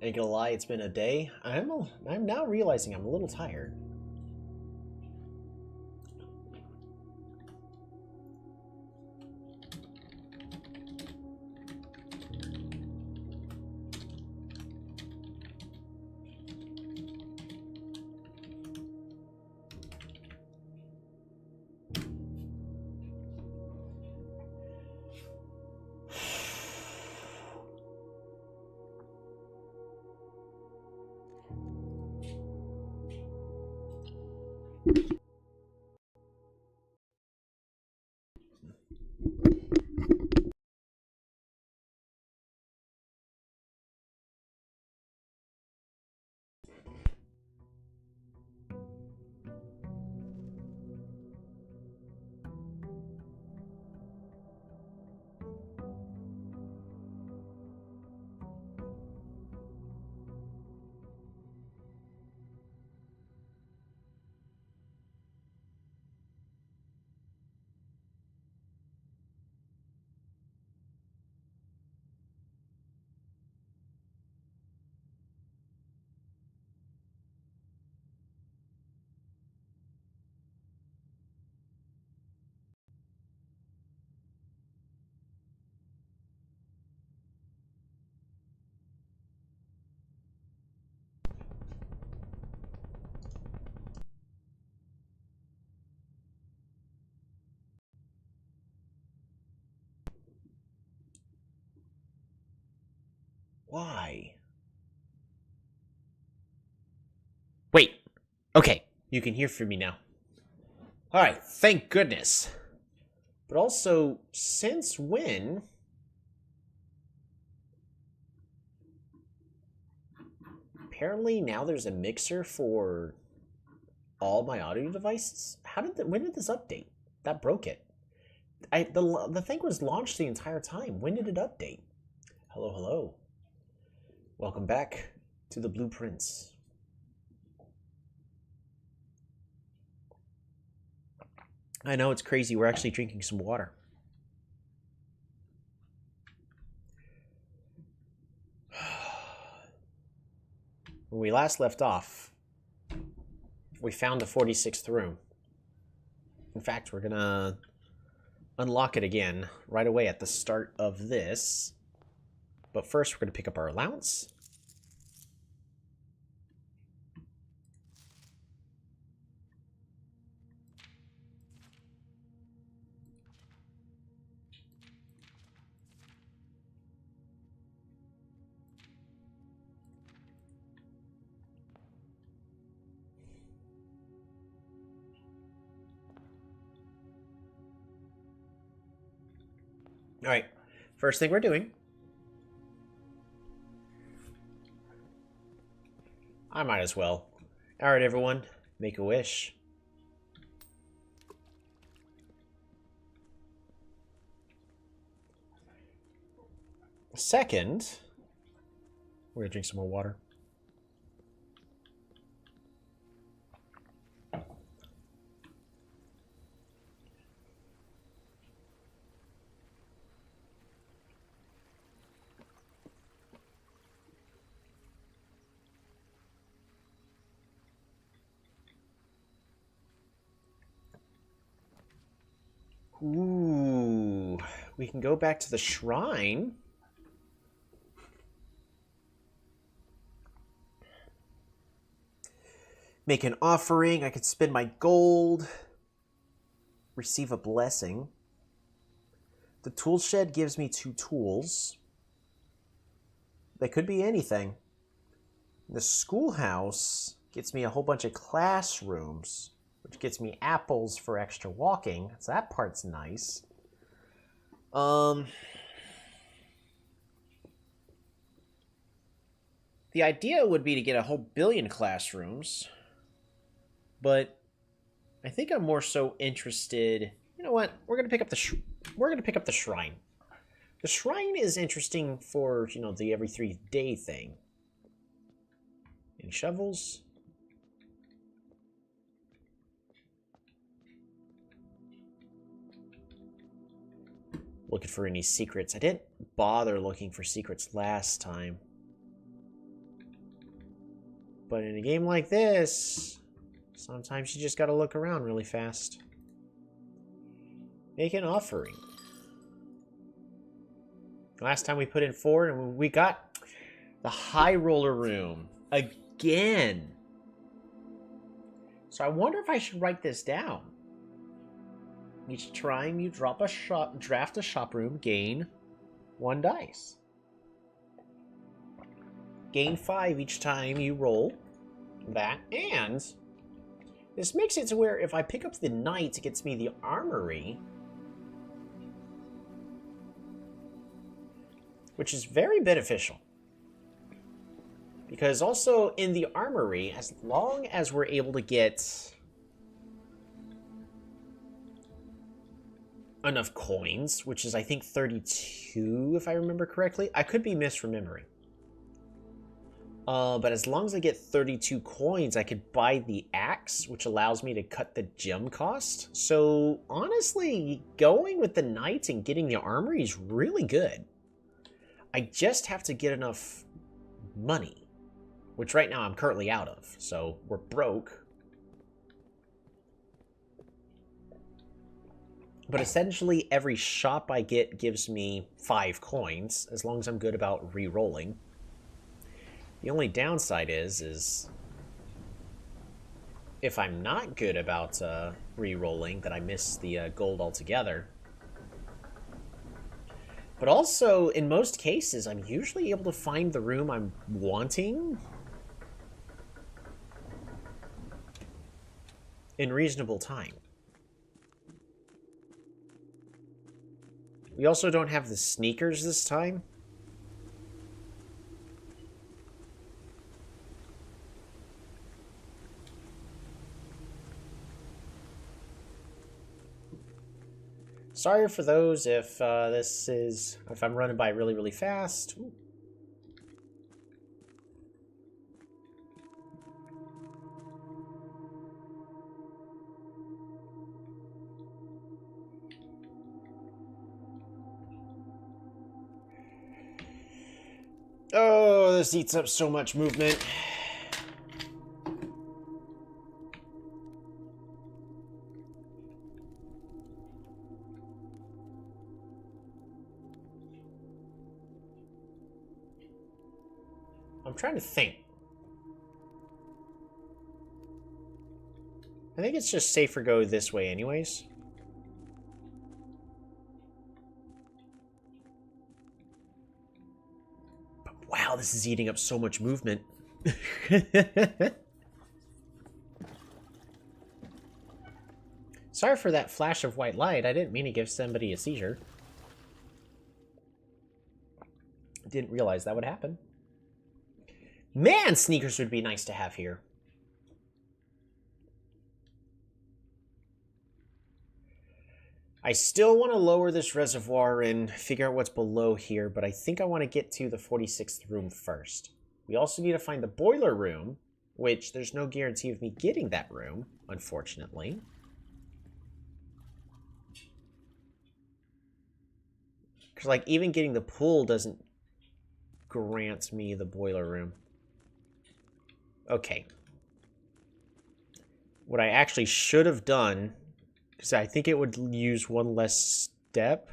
Ain't gonna lie, it's been a day. I'm now realizing I'm a little tired. Why? Wait. Okay, you can hear from me now. Alright, thank goodness. But also, since when? Apparently now there's a mixer for all my audio devices. When did this update? That broke it. The thing was launched the entire time. When did it update? Hello, hello. Welcome back to the blueprints. I know it's crazy. We're actually drinking some water. When we last left off, we found the 46th room. In fact, we're gonna unlock it again right away at the start of this. But first, we're gonna pick up our allowance. All right, first thing we're doing. I might as well. All right, everyone, make a wish. Second, we're gonna drink some more water. Ooh, we can go back to the shrine. Make an offering. I could spend my gold. Receive a blessing. The tool shed gives me 2 tools. That could be anything. The schoolhouse gets me a whole bunch of classrooms, which gets me apples for extra walking. So that part's nice. The idea would be to get a whole billion classrooms, but I think I'm more so interested. You know what? We're gonna pick up the shrine. The shrine is interesting for the every 3-day thing. And shovels. Looking for any secrets. I didn't bother looking for secrets last time. But in a game like this, sometimes you just gotta look around really fast. Make an offering. Last time we put in 4 and we got the high roller room again. So I wonder if I should write this down. Each time you draft a shop room, gain 1 dice. Gain 5 each time you roll that, and this makes it to where if I pick up the knight, it gets me the armory, which is very beneficial. Because also in the armory, as long as we're able to get enough coins, which is I think 32 if I remember correctly. I could be misremembering. But as long as I get 32 coins, I could buy the axe, which allows me to cut the gem cost. So honestly, going with the knight and getting the armory is really good. I just have to get enough money, which right now I'm currently out of. So we're broke. But essentially, every shop I get gives me 5 coins, as long as I'm good about re-rolling. The only downside is if I'm not good about re-rolling, that I miss the gold altogether. But also, in most cases, I'm usually able to find the room I'm wanting in reasonable time. We also don't have the sneakers this time. Sorry for those if if I'm running by really, really fast. Ooh. Oh, this eats up so much movement. I'm trying to think. I think it's just safer go this way anyways. But wow, this is eating up so much movement. Sorry for that flash of white light. I didn't mean to give somebody a seizure. Didn't realize that would happen. Man, sneakers would be nice to have here. I still want to lower this reservoir and figure out what's below here, but I think I want to get to the 46th room first. We also need to find the boiler room, which there's no guarantee of me getting that room, unfortunately. Because, like, even getting the pool doesn't grant me the boiler room. Okay. What I actually should have done, because I think it would use one less step.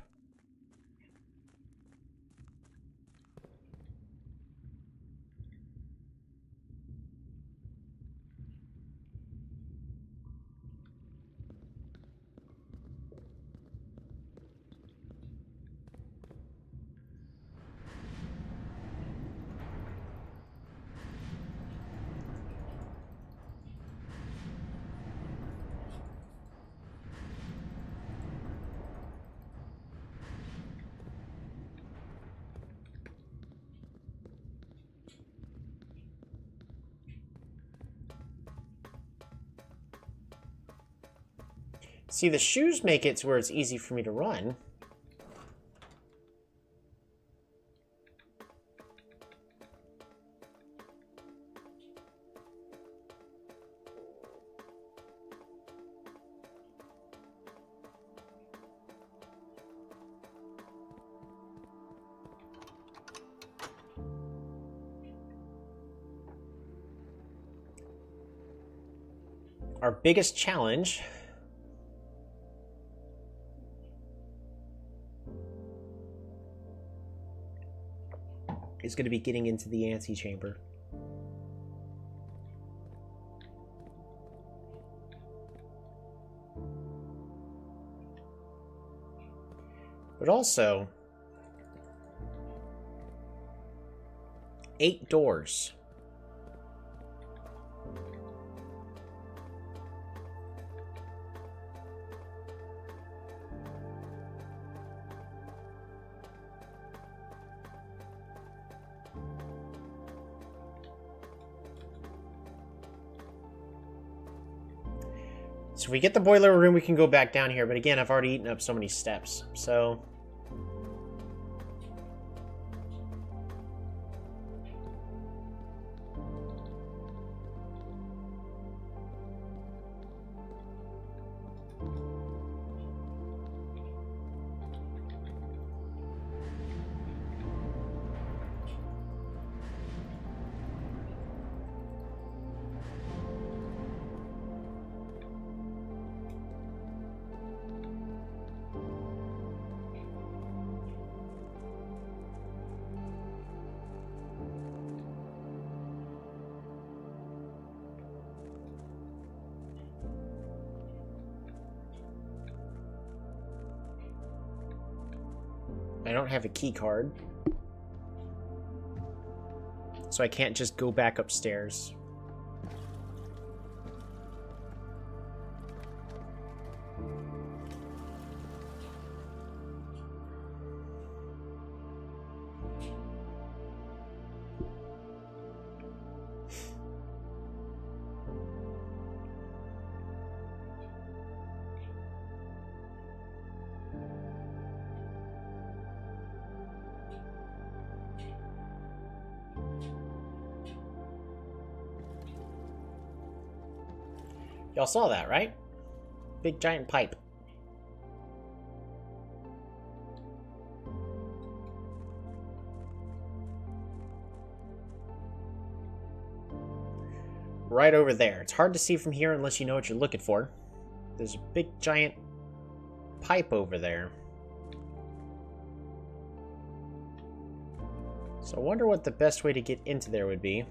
See, the shoes make it to where it's easy for me to run. our biggest challenge is going to be getting into the antechamber. But also, 8 doors. So if we get the boiler room, we can go back down here. But again, I've already eaten up so many steps. So I don't have a key card, so I can't just go back upstairs. Y'all saw that, right? Big giant pipe. Right over there. It's hard to see from here unless you know what you're looking for. There's a big giant pipe over there. So I wonder what the best way to get into there would be.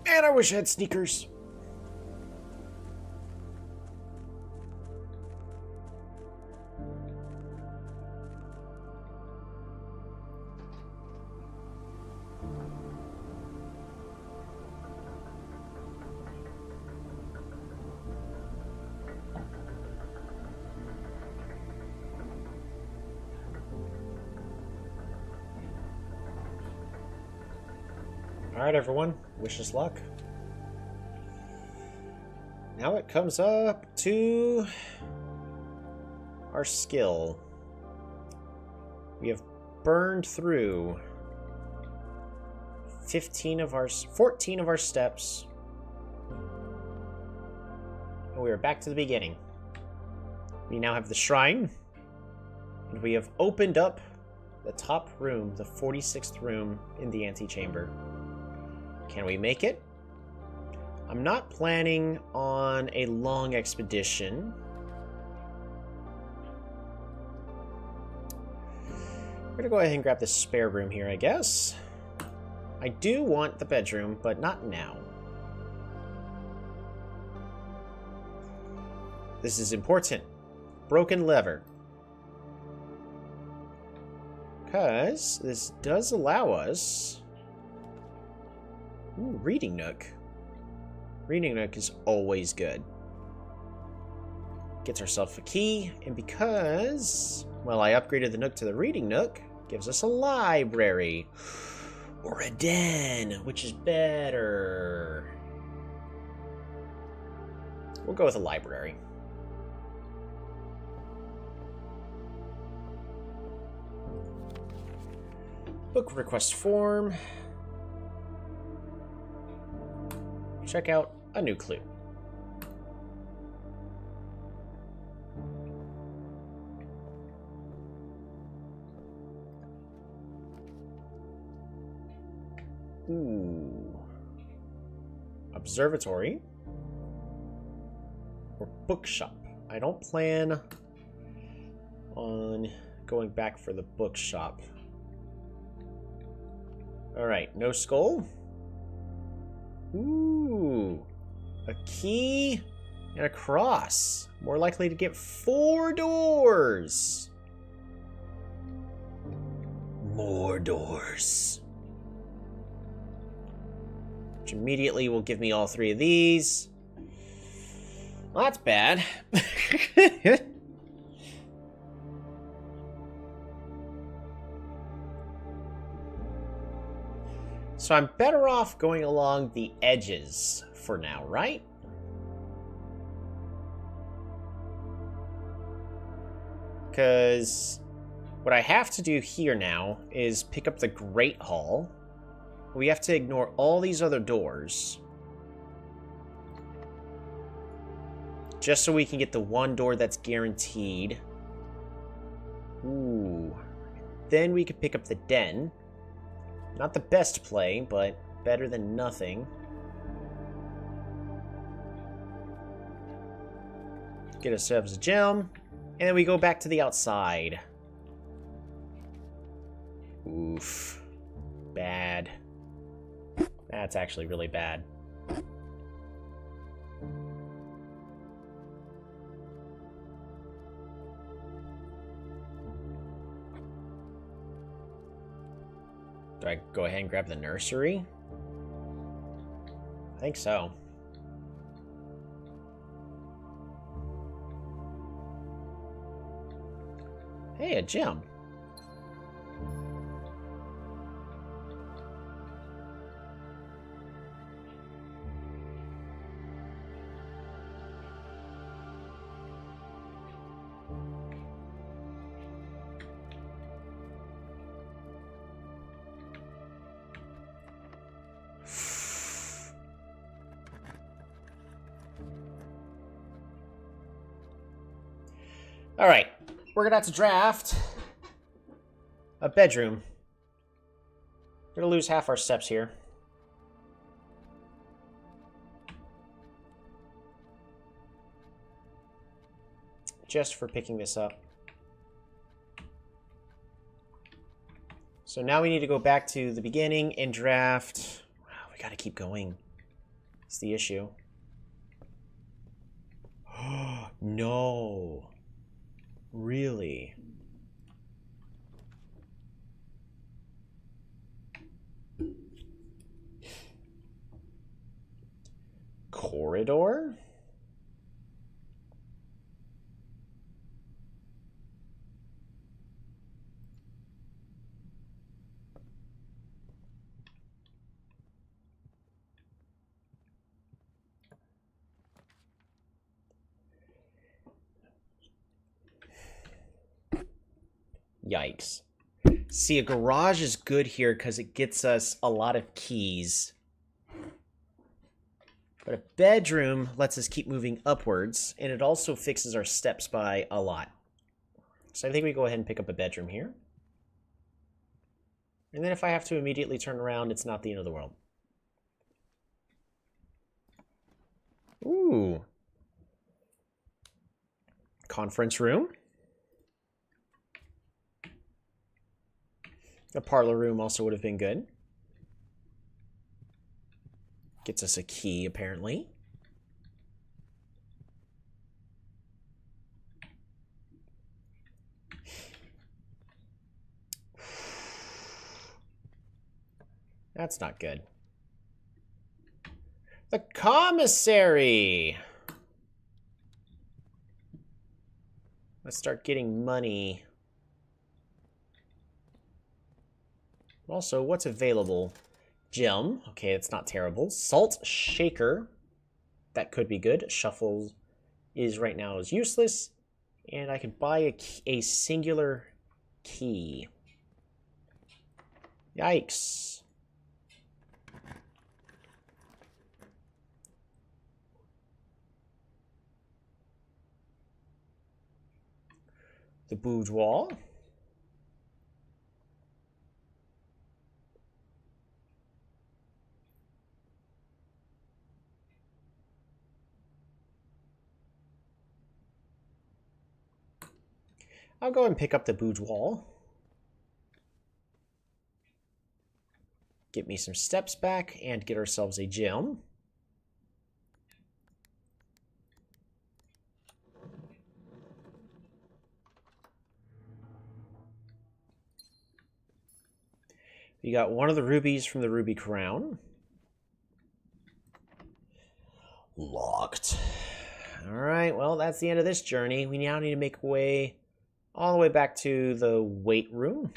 Man, I wish I had sneakers. Alright, everyone. Wish us luck. Now it comes up to our skill. We have burned through 14 of our steps. And we are back to the beginning. We now have the shrine. And we have opened up the top room, the 46th room in the antechamber. Can we make it? I'm not planning on a long expedition. We're gonna go ahead and grab this spare room here, I guess. I do want the bedroom, but not now. This is important. Broken lever. Because this does allow us... Ooh, reading nook. Reading nook is always good. Gets ourselves a key, and because, well, I upgraded the nook to the reading nook, gives us a library. Or a den, which is better. We'll go with a library. Book request form. Check out a new clue. Ooh. Observatory. Or bookshop. I don't plan on going back for the bookshop. Alright, no skull. Ooh. A key and a cross. More likely to get 4 doors. More doors. Which immediately will give me all 3 of these. Well, that's bad. So I'm better off going along the edges for now, right? Because what I have to do here now is pick up the Great Hall. We have to ignore all these other doors. Just so we can get the 1 door that's guaranteed. Ooh. Then we could pick up the den. Not the best play, but better than nothing. Get ourselves a gem. And then we go back to the outside. Oof. Bad. That's actually really bad. Do I go ahead and grab the nursery? I think so. Hey, a gem. All right, we're gonna have to draft a bedroom. We're gonna lose half our steps here. Just for picking this up. So now we need to go back to the beginning and draft. Wow, we gotta keep going. That's the issue. No. Really? Corridor? Yikes. See, a garage is good here because it gets us a lot of keys. But a bedroom lets us keep moving upwards, and it also fixes our steps by a lot. So I think we go ahead and pick up a bedroom here. And then if I have to immediately turn around, it's not the end of the world. Ooh. Conference room. A parlor room also would have been good. Gets us a key, apparently. That's not good. The commissary! Let's start getting money. Also, what's available? Gem. Okay, that's not terrible. Salt shaker. That could be good. Shuffle is right now is useless. And I could buy a singular key. Yikes. The boudoir. I'll go and pick up the boudoir. Get me some steps back and get ourselves a gem. We got one of the rubies from the ruby crown. Locked. All right, well, that's the end of this journey. We now need to make way all the way back to the weight room.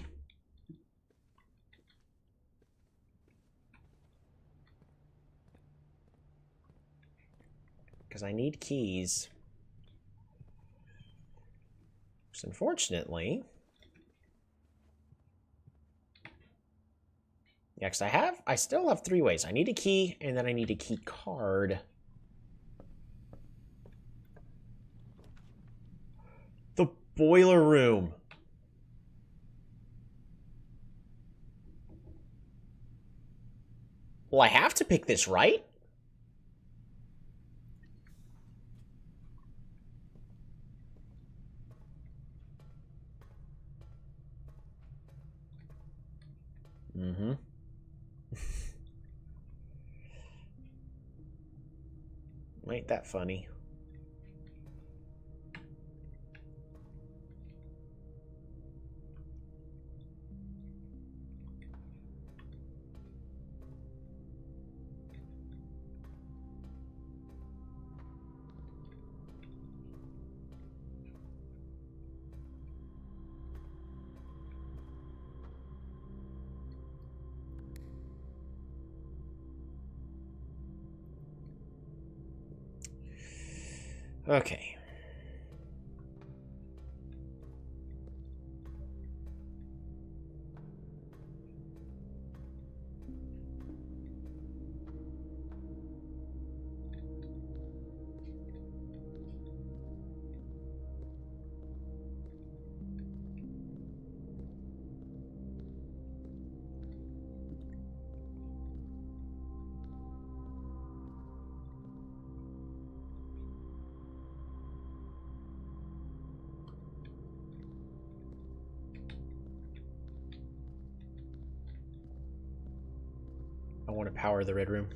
Because I need keys. So unfortunately... Yeah, because I still have 3 ways. I need a key, and then I need a key card. The boiler room. Well, I have to pick this, right? Mm-hmm. Ain't that funny? Okay. I want to power the red room.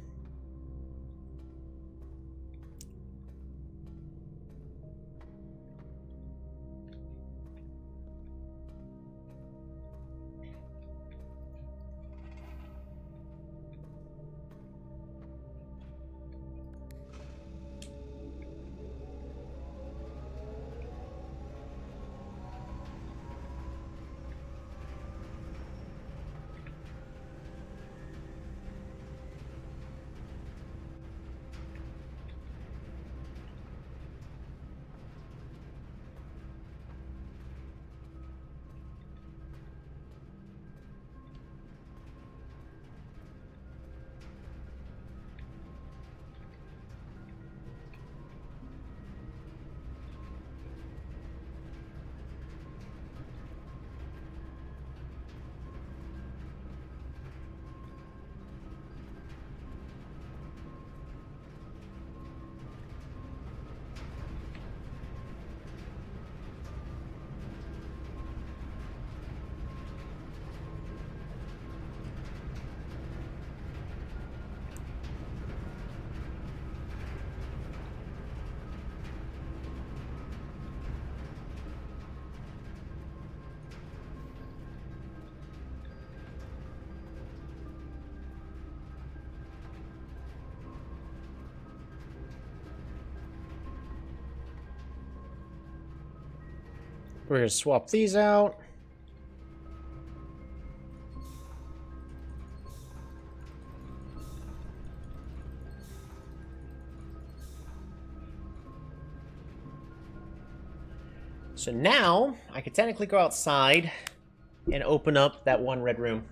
We're going to swap these out. So now, I could technically go outside and open up that one red room.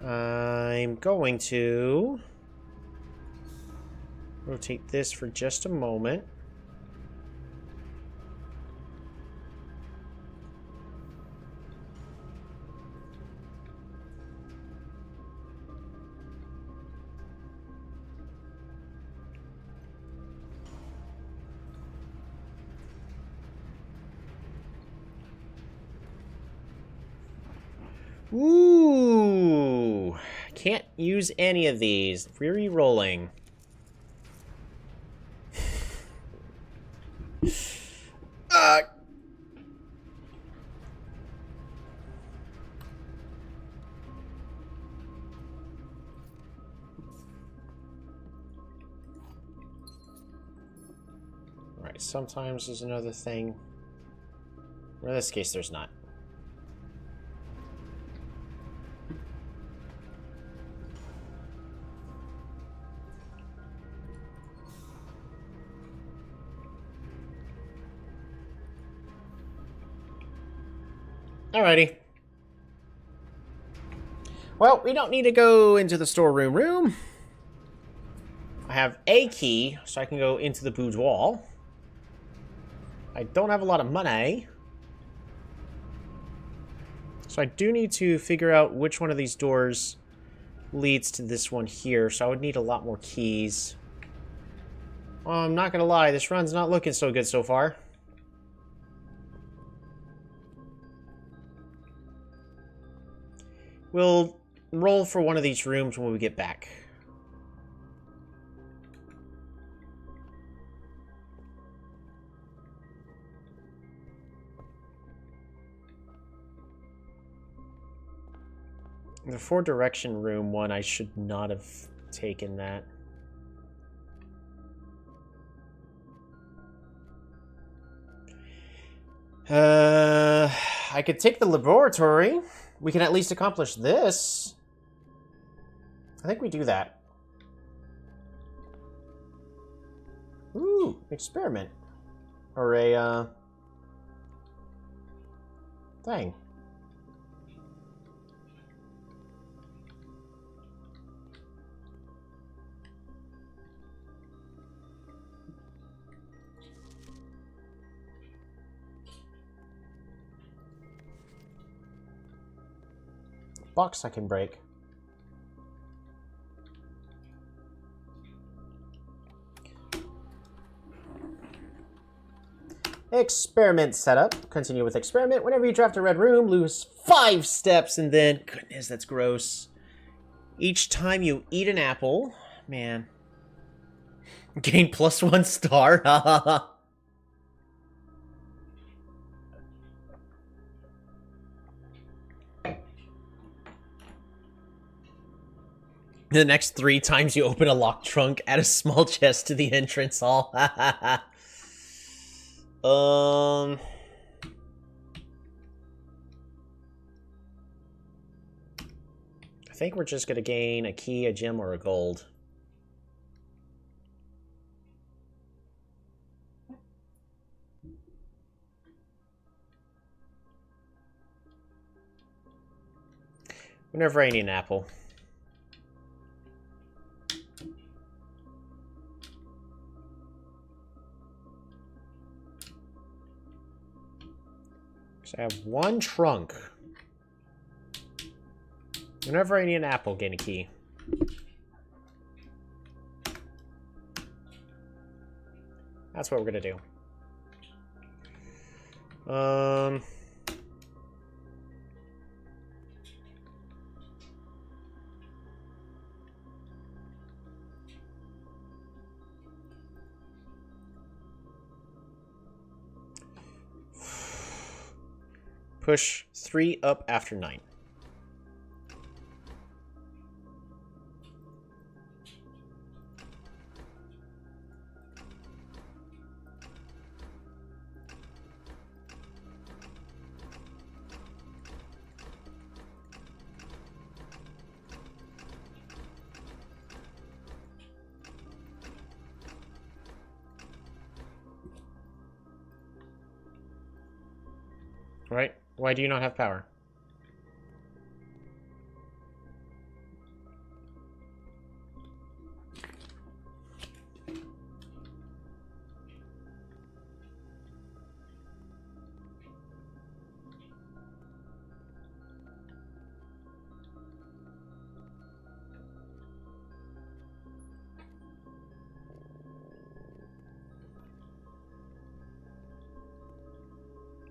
I'm going to rotate this for just a moment. Ooh, can't use any of these. Re-rolling. Alright, sometimes there's another thing. In this case, there's not. Alrighty. Well, we don't need to go into the storeroom room. I have a key, so I can go into the boudoir. I don't have a lot of money. So I do need to figure out which one of these doors leads to this one here, so I would need a lot more keys. I'm not gonna lie, this run's not looking so good so far. We'll roll for one of these rooms when we get back. The 4-direction room one, I should not have taken that. I could take the laboratory. We can at least accomplish this. I think we do that. Ooh, experiment. Or a, thing. Box I can break. Experiment setup. Continue with experiment. Whenever you draft a red room, lose 5 steps, and then... Goodness, that's gross. Each time you eat an apple... Man. Gain +1 star. Haha. The next 3 times you open a locked trunk, add a small chest to the entrance hall. I think we're just gonna gain a key, a gem, or a gold. Whenever I need an apple. So I have 1 trunk. Whenever I need an apple, gain a key. That's what we're gonna do. Push 3 up after 9. Right? Why do you not have power?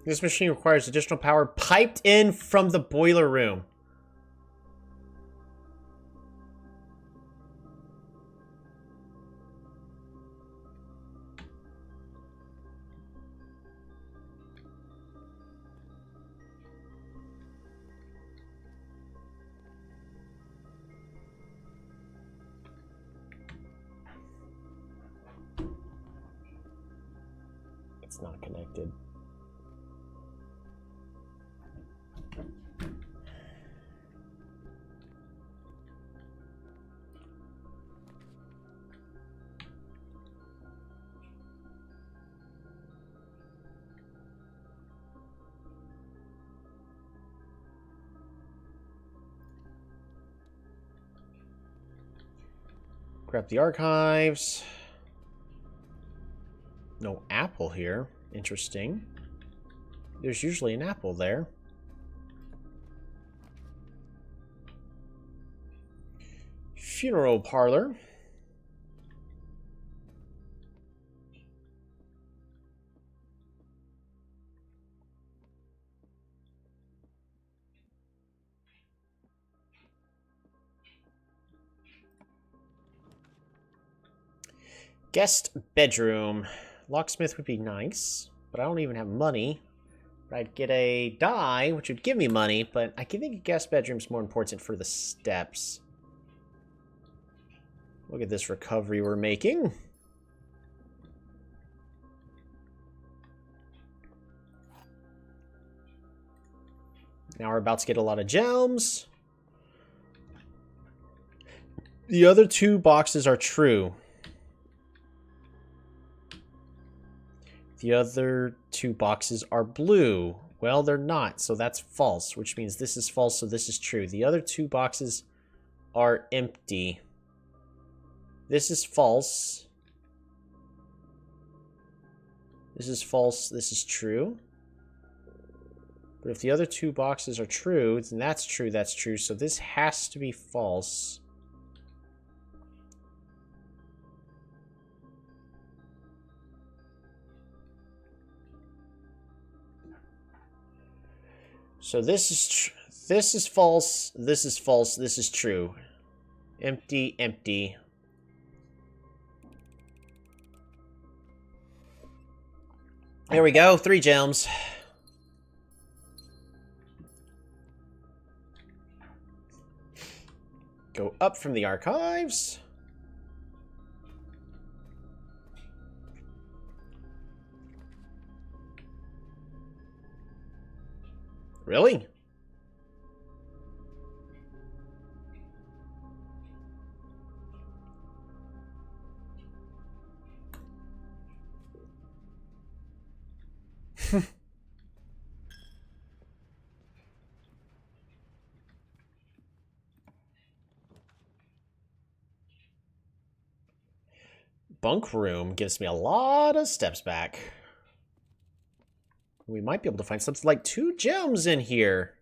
This machine requires additional power piped in from the boiler room. It's not connected. Grab the archives. No apple here. Interesting. There's usually an apple there. Funeral parlor. Guest bedroom. Locksmith would be nice, but I don't even have money. I'd get a die, which would give me money, but I think a guest bedroom's more important for the steps. Look at this recovery we're making. Now we're about to get a lot of gems. The other two boxes are true. The other two boxes are blue. Well, they're not, so that's false, which means this is false, so this is true. The other two boxes are empty. This is false. This is false, this is true. But if the other two boxes are true, then that's true, so this has to be false. So this is false, this is false, this is true. Empty, empty. There we go, 3 gems. Go up from the archives. Really? Bunk room gives me a lot of steps back. We might be able to find something like 2 gems in here.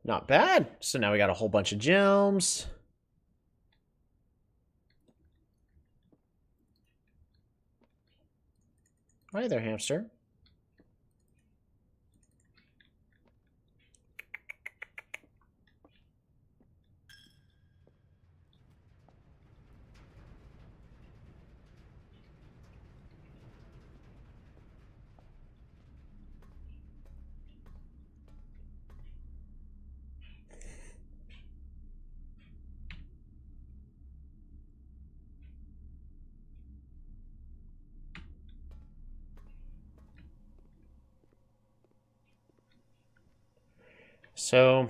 Not bad. So now we got a whole bunch of gems. Hi there, hamster. So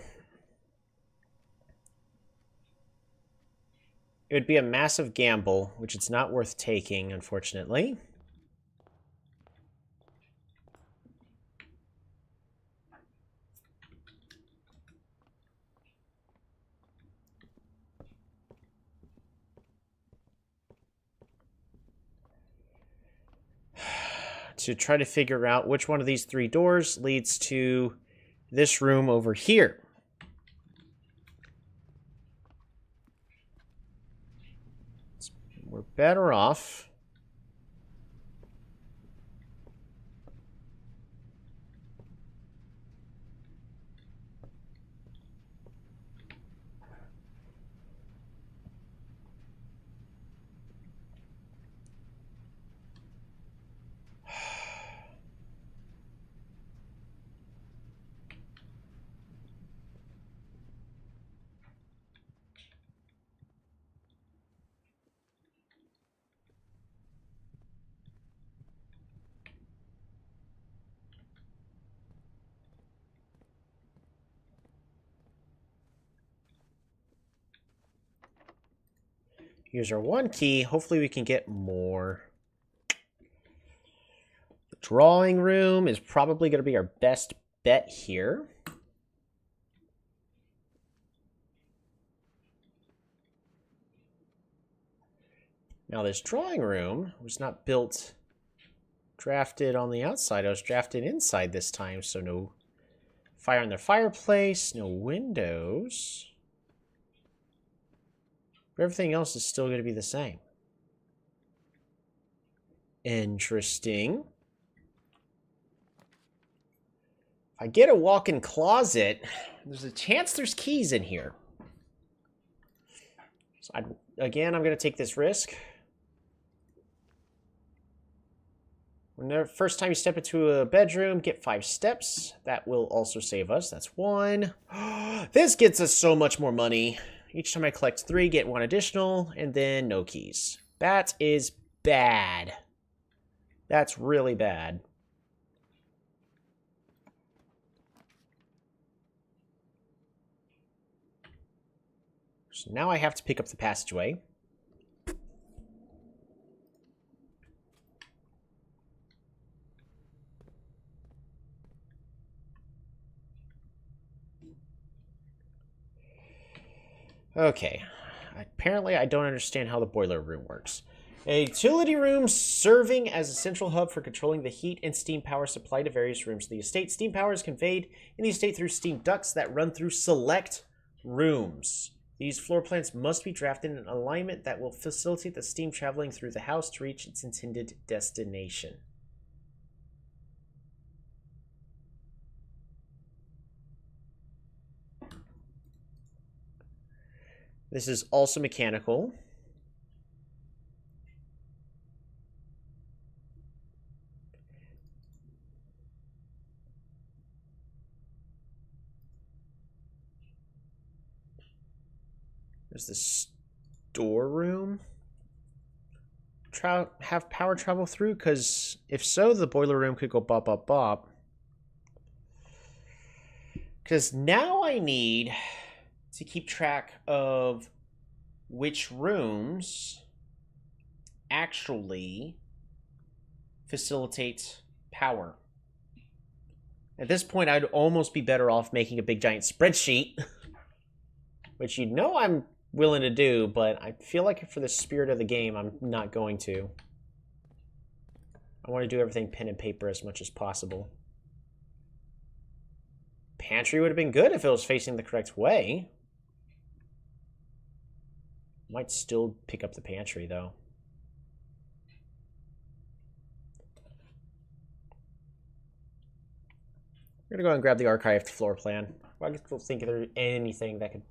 it would be a massive gamble, which it's not worth taking, unfortunately. To try to figure out which one of these 3 doors leads to this room over here. better off. Here's our one key. Hopefully we can get more. The drawing room is probably going to be our best bet here. Now this drawing room was not built, drafted on the outside. I was drafted inside this time, so no fire in the fireplace, no windows. Everything else is still going to be the same. Interesting. If I get a walk-in closet, there's a chance there's keys in here. So again, I'm going to take this risk. First time you step into a bedroom, get 5 steps. That will also save us. That's 1. This gets us so much more money. Each time I collect 3, get 1 additional, and then no keys. That is bad. That's really bad. So now I have to pick up the passageway. Okay, apparently I don't understand how the boiler room works. A utility room serving as a central hub for controlling the heat and steam power supply to various rooms of the estate. Steam power is conveyed in the estate through steam ducts that run through select rooms. These floor plans must be drafted in an alignment that will facilitate the steam traveling through the house to reach its intended destination. This is also mechanical. There's the storeroom. Have power travel through? Because if so, the boiler room could go bop, bop, bop. Because now I need to keep track of which rooms actually facilitate power. At this point, I'd almost be better off making a big giant spreadsheet, which you know I'm willing to do, but I feel like for the spirit of the game, I'm not going to. I want to do everything pen and paper as much as possible. Pantry would have been good if it was facing the correct way. Might still pick up the pantry, though. We're going to go and grab the archived floor plan. I don't think there's anything that could...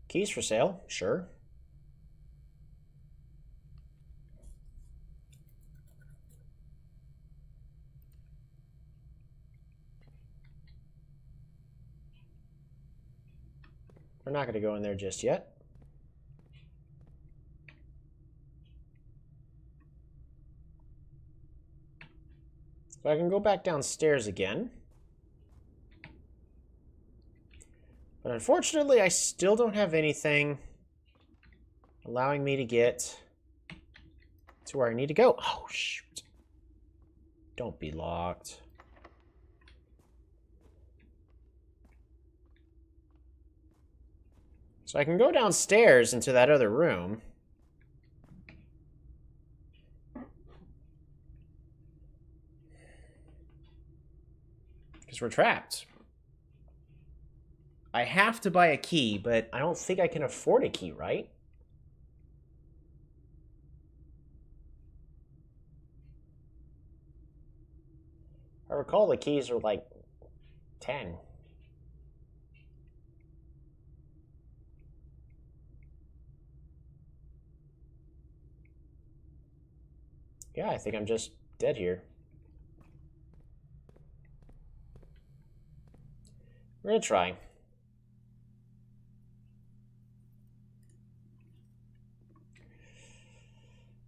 Keys for sale? Sure. We're not going to go in there just yet. So I can go back downstairs again. But unfortunately, I still don't have anything allowing me to get to where I need to go. Oh, shoot. Don't be locked. So I can go downstairs into that other room. Because we're trapped. I have to buy a key, but I don't think I can afford a key, right? I recall the keys are like 10. Yeah, I think I'm just dead here. We're gonna try.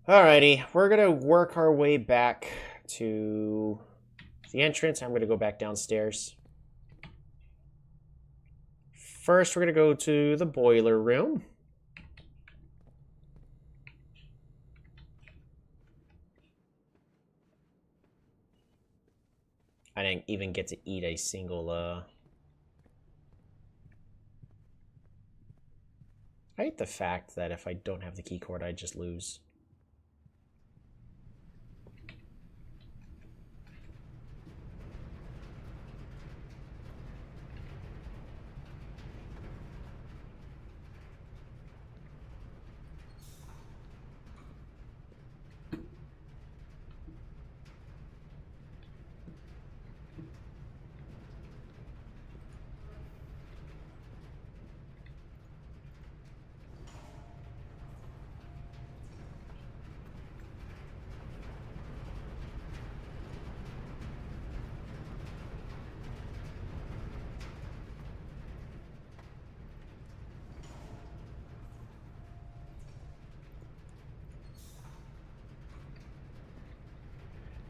Alrighty, we're gonna work our way back to the entrance. I'm gonna go back downstairs. First, we're gonna go to the boiler room. I didn't even get to eat a single, I hate the fact that if I don't have the key cord, I just lose.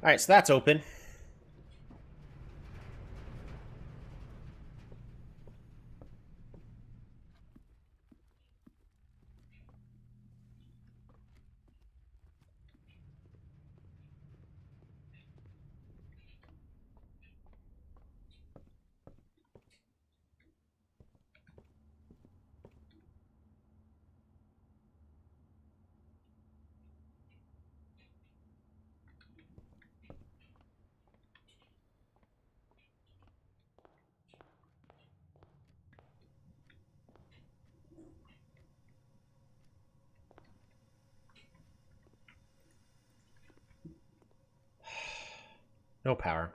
Alright, so that's open. No power.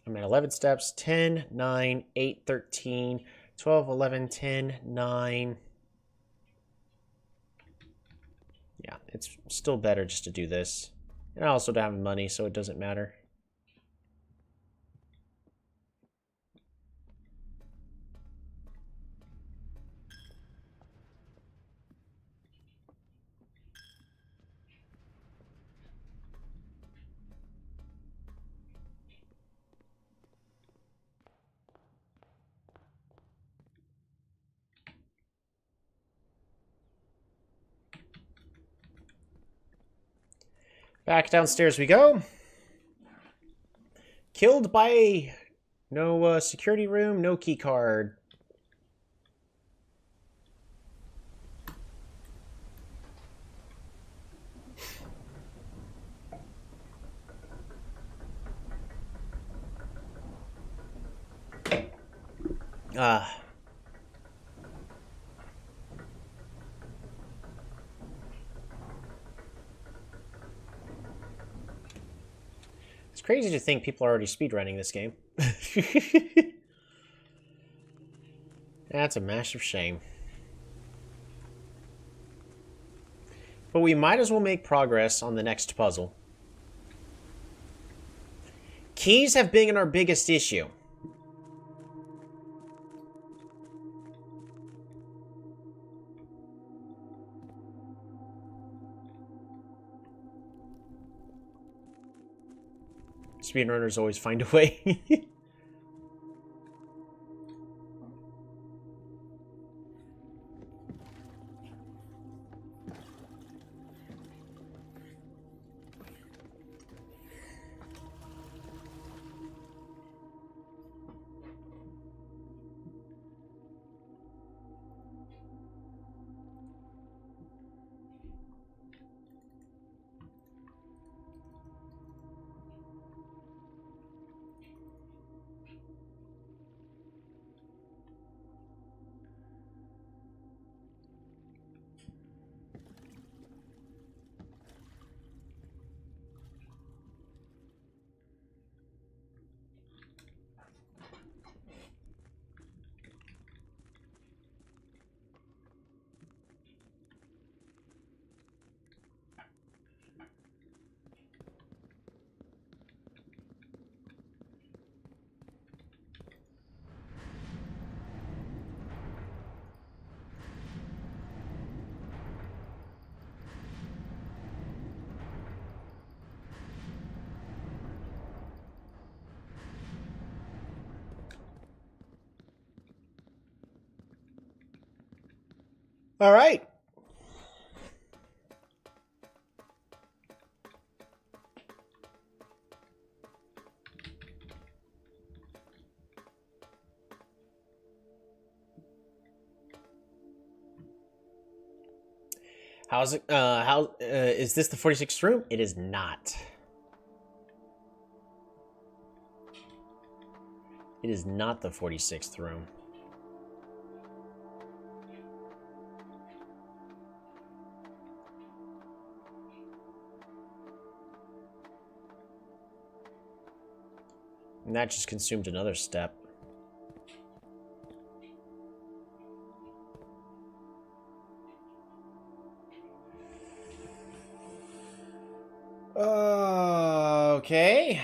I'm at 11 steps. 10, 9, 8, 13, 12, 11, 10, 9. Yeah, it's still better just to do this. And I also don't have money, so it doesn't matter. Back downstairs we go. Killed by no security room, no key card. It's crazy to think people are already speedrunning this game. That's a massive shame. But we might as well make progress on the next puzzle. Keys have been our biggest issue. Speedrunners always find a way. All right. How's it? Is this the 46th room? It is not. It is not the 46th room. And that just consumed another step. Okay.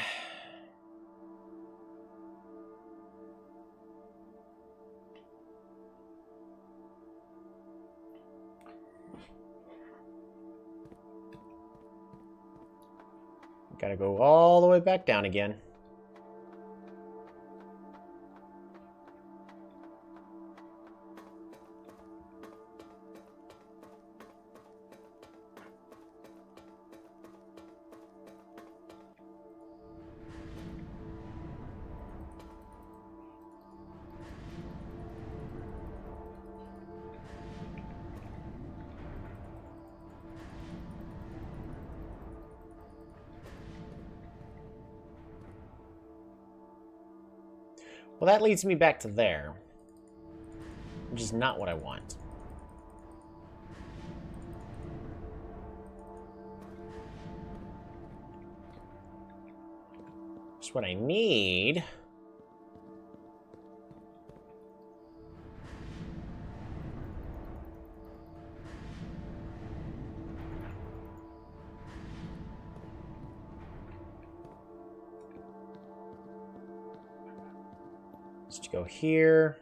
Gotta go all the way back down again. Well, that leads me back to there, which is not what I want. It's what I need. Let's go here.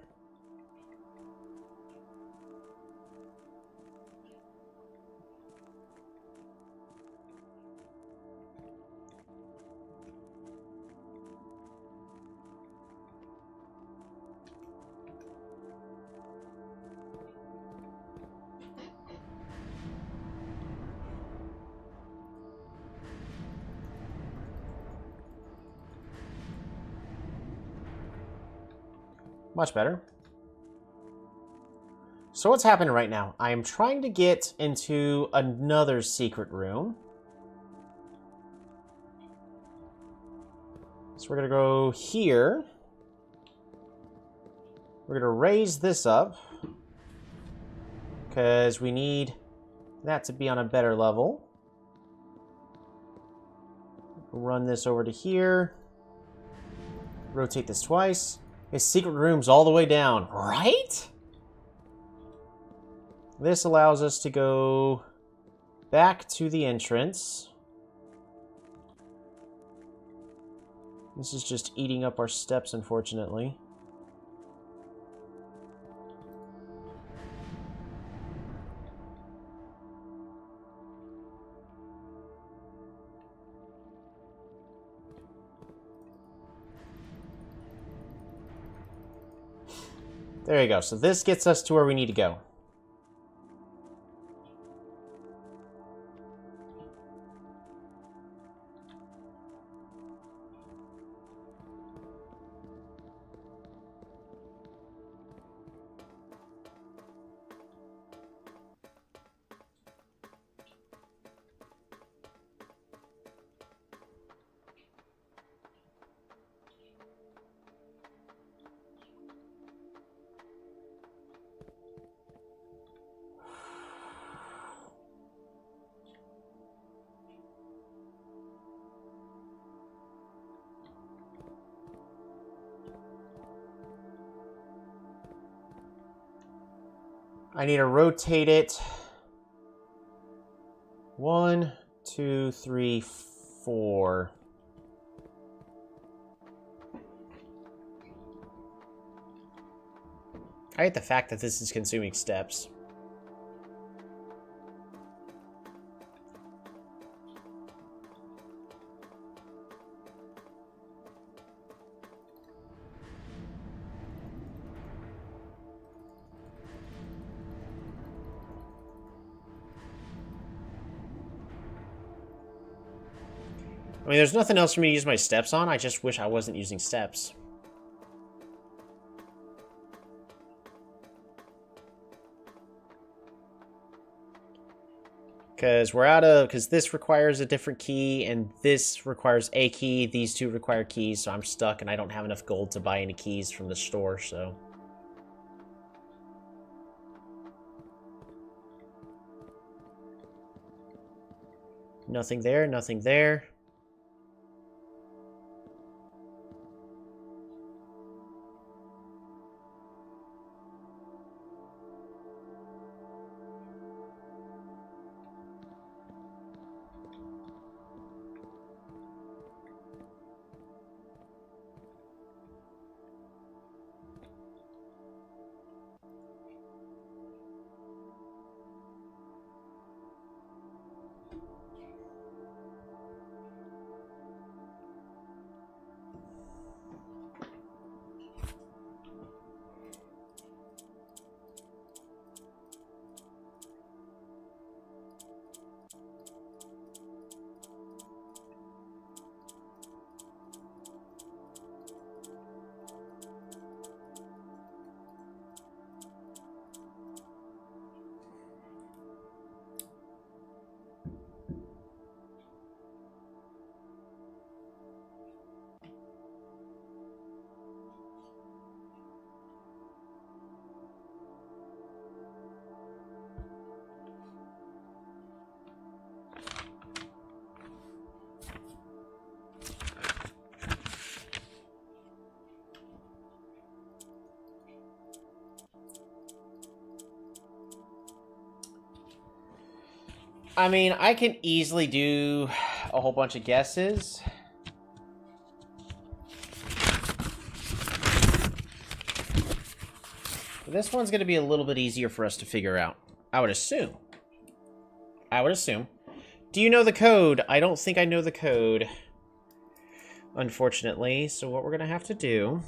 Much better. So what's happening right now? I am trying to get into another secret room. So we're going to go here. We're going to raise this up, because we need that to be on a better level. Run this over to here. Rotate this twice. His secret room's all the way down, right? This allows us to go back to the entrance. This is just eating up our steps, unfortunately. There you go. So this gets us to where we need to go. I need to rotate it. 1, 2, 3, 4. I hate the fact that this is consuming steps. I mean, there's nothing else for me to use my steps on. I just wish I wasn't using steps. Because this requires a different key, and this requires a key. These two require keys, so I'm stuck, and I don't have enough gold to buy any keys from the store, so... Nothing there, nothing there. I mean, I can easily do a whole bunch of guesses. But this one's going to be a little bit easier for us to figure out. I would assume. Do you know the code? I don't think I know the code, unfortunately. So what we're going to have to do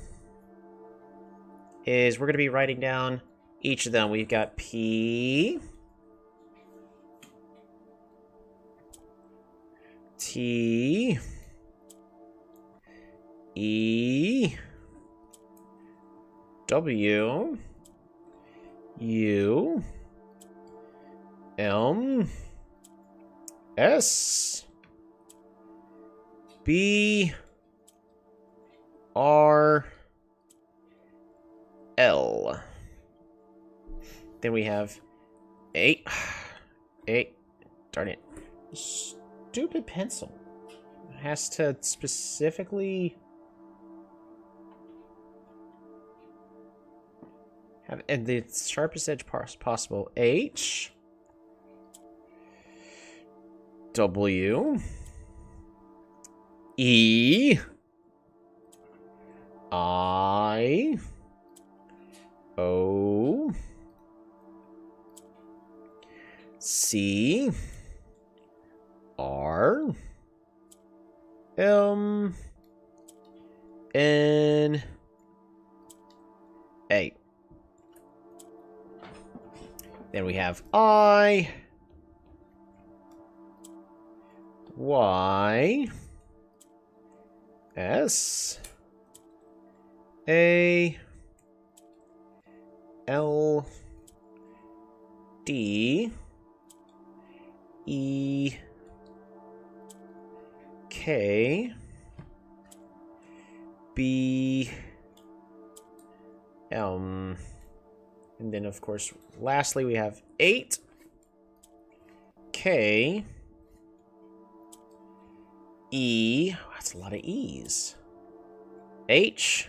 is we're going to be writing down each of them. We've got P... T... E... W... U... M... S... B... R... L. Then we have 8. Darn it. Stupid pencil. It has to specifically have and the sharpest edge possible. H W E I O C R M N A. Then we have I Y S A L D E K B and then of course lastly we have 8 K E, that's a lot of E's, H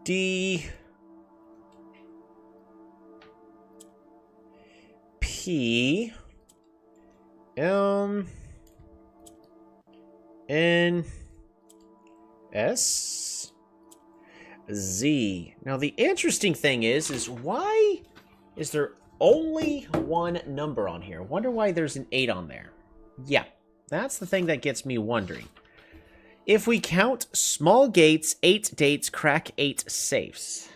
D P M N S Z. Now the interesting thing is why is there only one number on here? Wonder why there's an 8 on there. Yeah, that's the thing that gets me wondering. If we count small gates, 8 dates, crack 8 safes.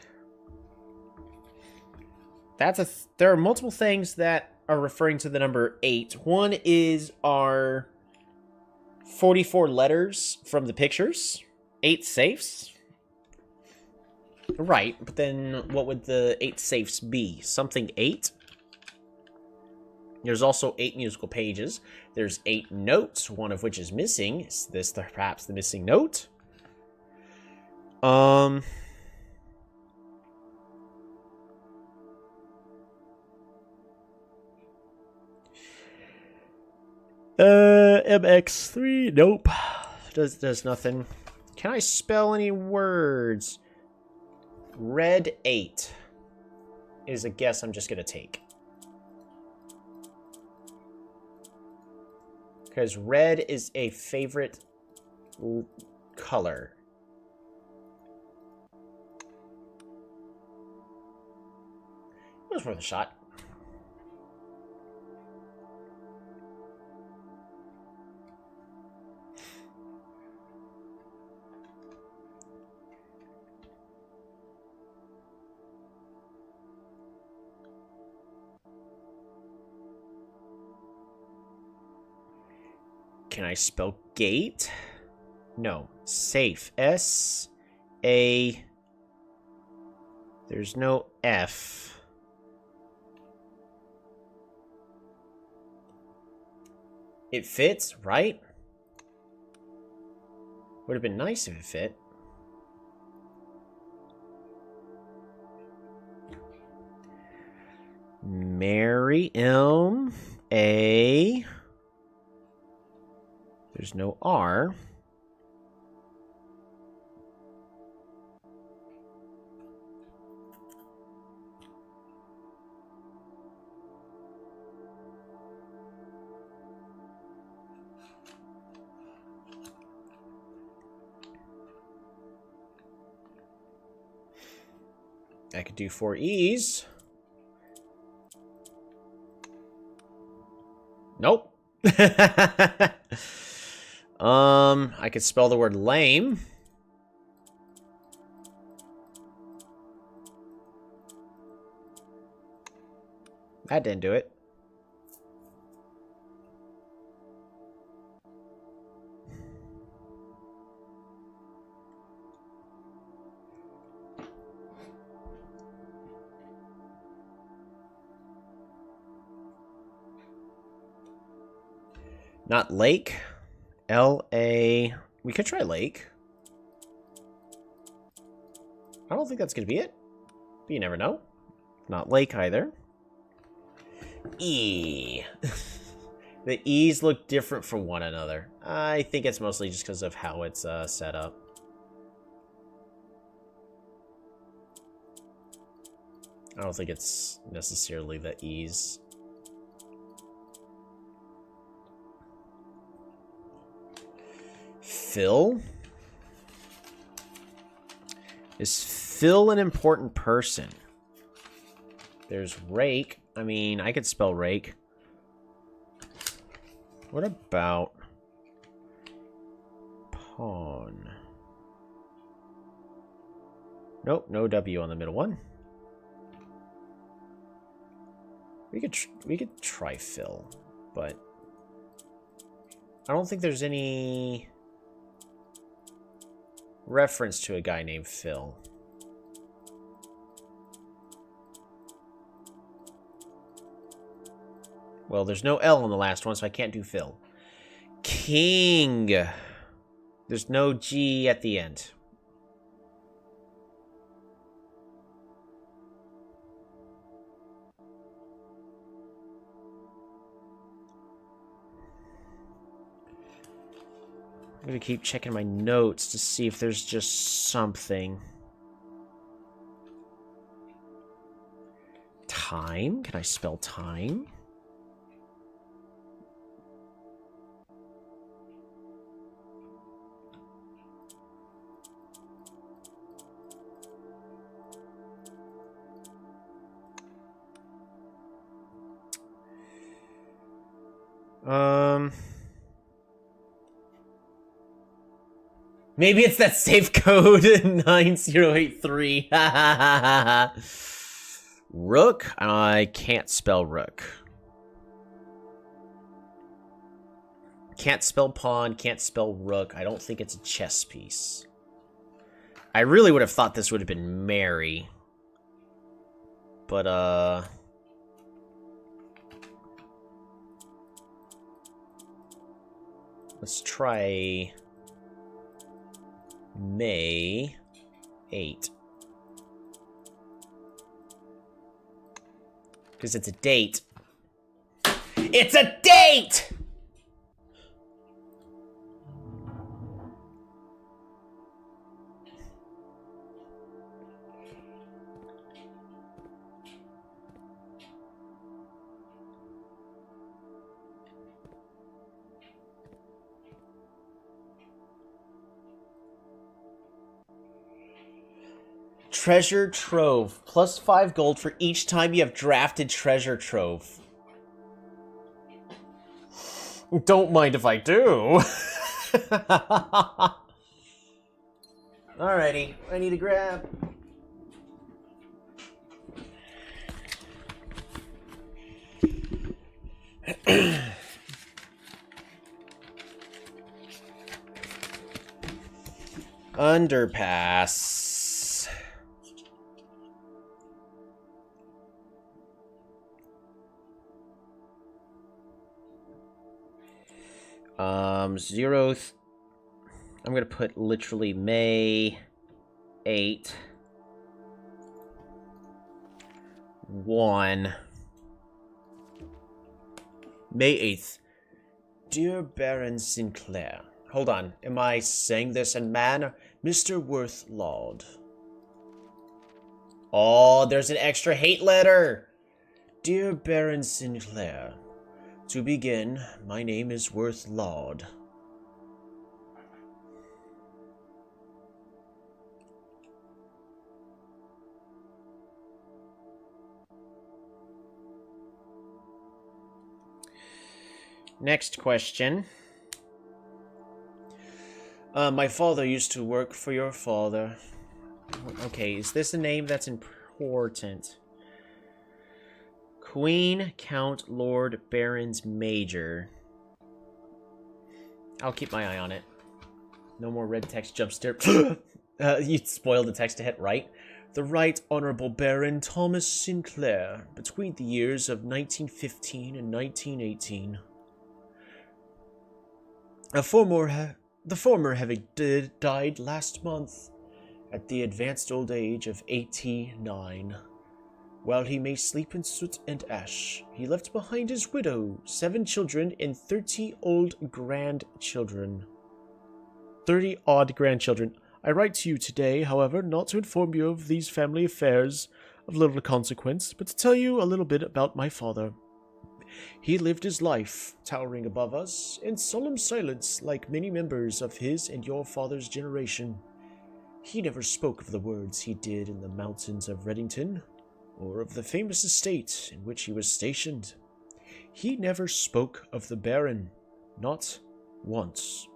There are multiple things that are referring to the number 8. One is our 44 letters from the pictures. 8 safes. Right, but then what would the 8 safes be? Something 8? There's also 8 musical pages. There's 8 notes, one of which is missing. Is this perhaps the missing note? MX3, nope. Does nothing. Can I spell any words? Red 8 is a guess I'm just gonna take. Because red is a favorite color. It was worth a shot. Can I spell gate? No. Safe. S-A... There's no F. It fits, right? Would have been nice if it fit. Mary M. A... There's no R. I could do 4 E's. Nope. I could spell the word lame. That didn't do it. Not lake. L-A... We could try lake. I don't think that's going to be it. But you never know. Not lake either. E. The E's look different from one another. I think it's mostly just because of how it's set up. I don't think it's necessarily the E's. Phil? Is Phil an important person? There's rake. I mean, I could spell rake. What about pawn? Nope, no W on the middle one. We could try Phil, but I don't think there's any reference to a guy named Phil. Well, there's no L on the last one, so I can't do Phil. King. There's no G at the end. I'm gonna keep checking my notes to see if there's just something. Time? Can I spell time? Maybe it's that safe code 9083. Rook? I can't spell rook. Can't spell pawn, can't spell rook. I don't think it's a chess piece. I really would have thought this would have been Mary. But, let's try May 8. Because it's a date. It's a date! Treasure Trove. Plus 5 gold for each time you have drafted Treasure Trove. Don't mind if I do. Alrighty, I need to grab. Underpass. I'm gonna put literally May 8 1 May 8th. Dear Baron Sinclair. Hold on. Am I saying this in man? Mr. Worth Laud. Oh, there's an extra hate letter. Dear Baron Sinclair. To begin, my name is Worth Laud. Next question. My father used to work for your father. Okay, is this a name that's important? Queen, Count, Lord, Barons, Major. I'll keep my eye on it. No more red text jump scare. You spoiled the text to hit right. The Right Honorable Baron Thomas Sinclair, between the years of 1915 and 1918. The former having died last month at the advanced old age of 89. While he may sleep in soot and ash, he left behind his widow, 7 children, and 30 old grandchildren. 30 odd grandchildren. I write to you today, however, not to inform you of these family affairs of little consequence, but to tell you a little bit about my father. He lived his life, towering above us, in solemn silence like many members of his and your father's generation. He never spoke of the words he did in the mountains of Reddington, or of the famous estate in which he was stationed. He never spoke of the Baron, not once.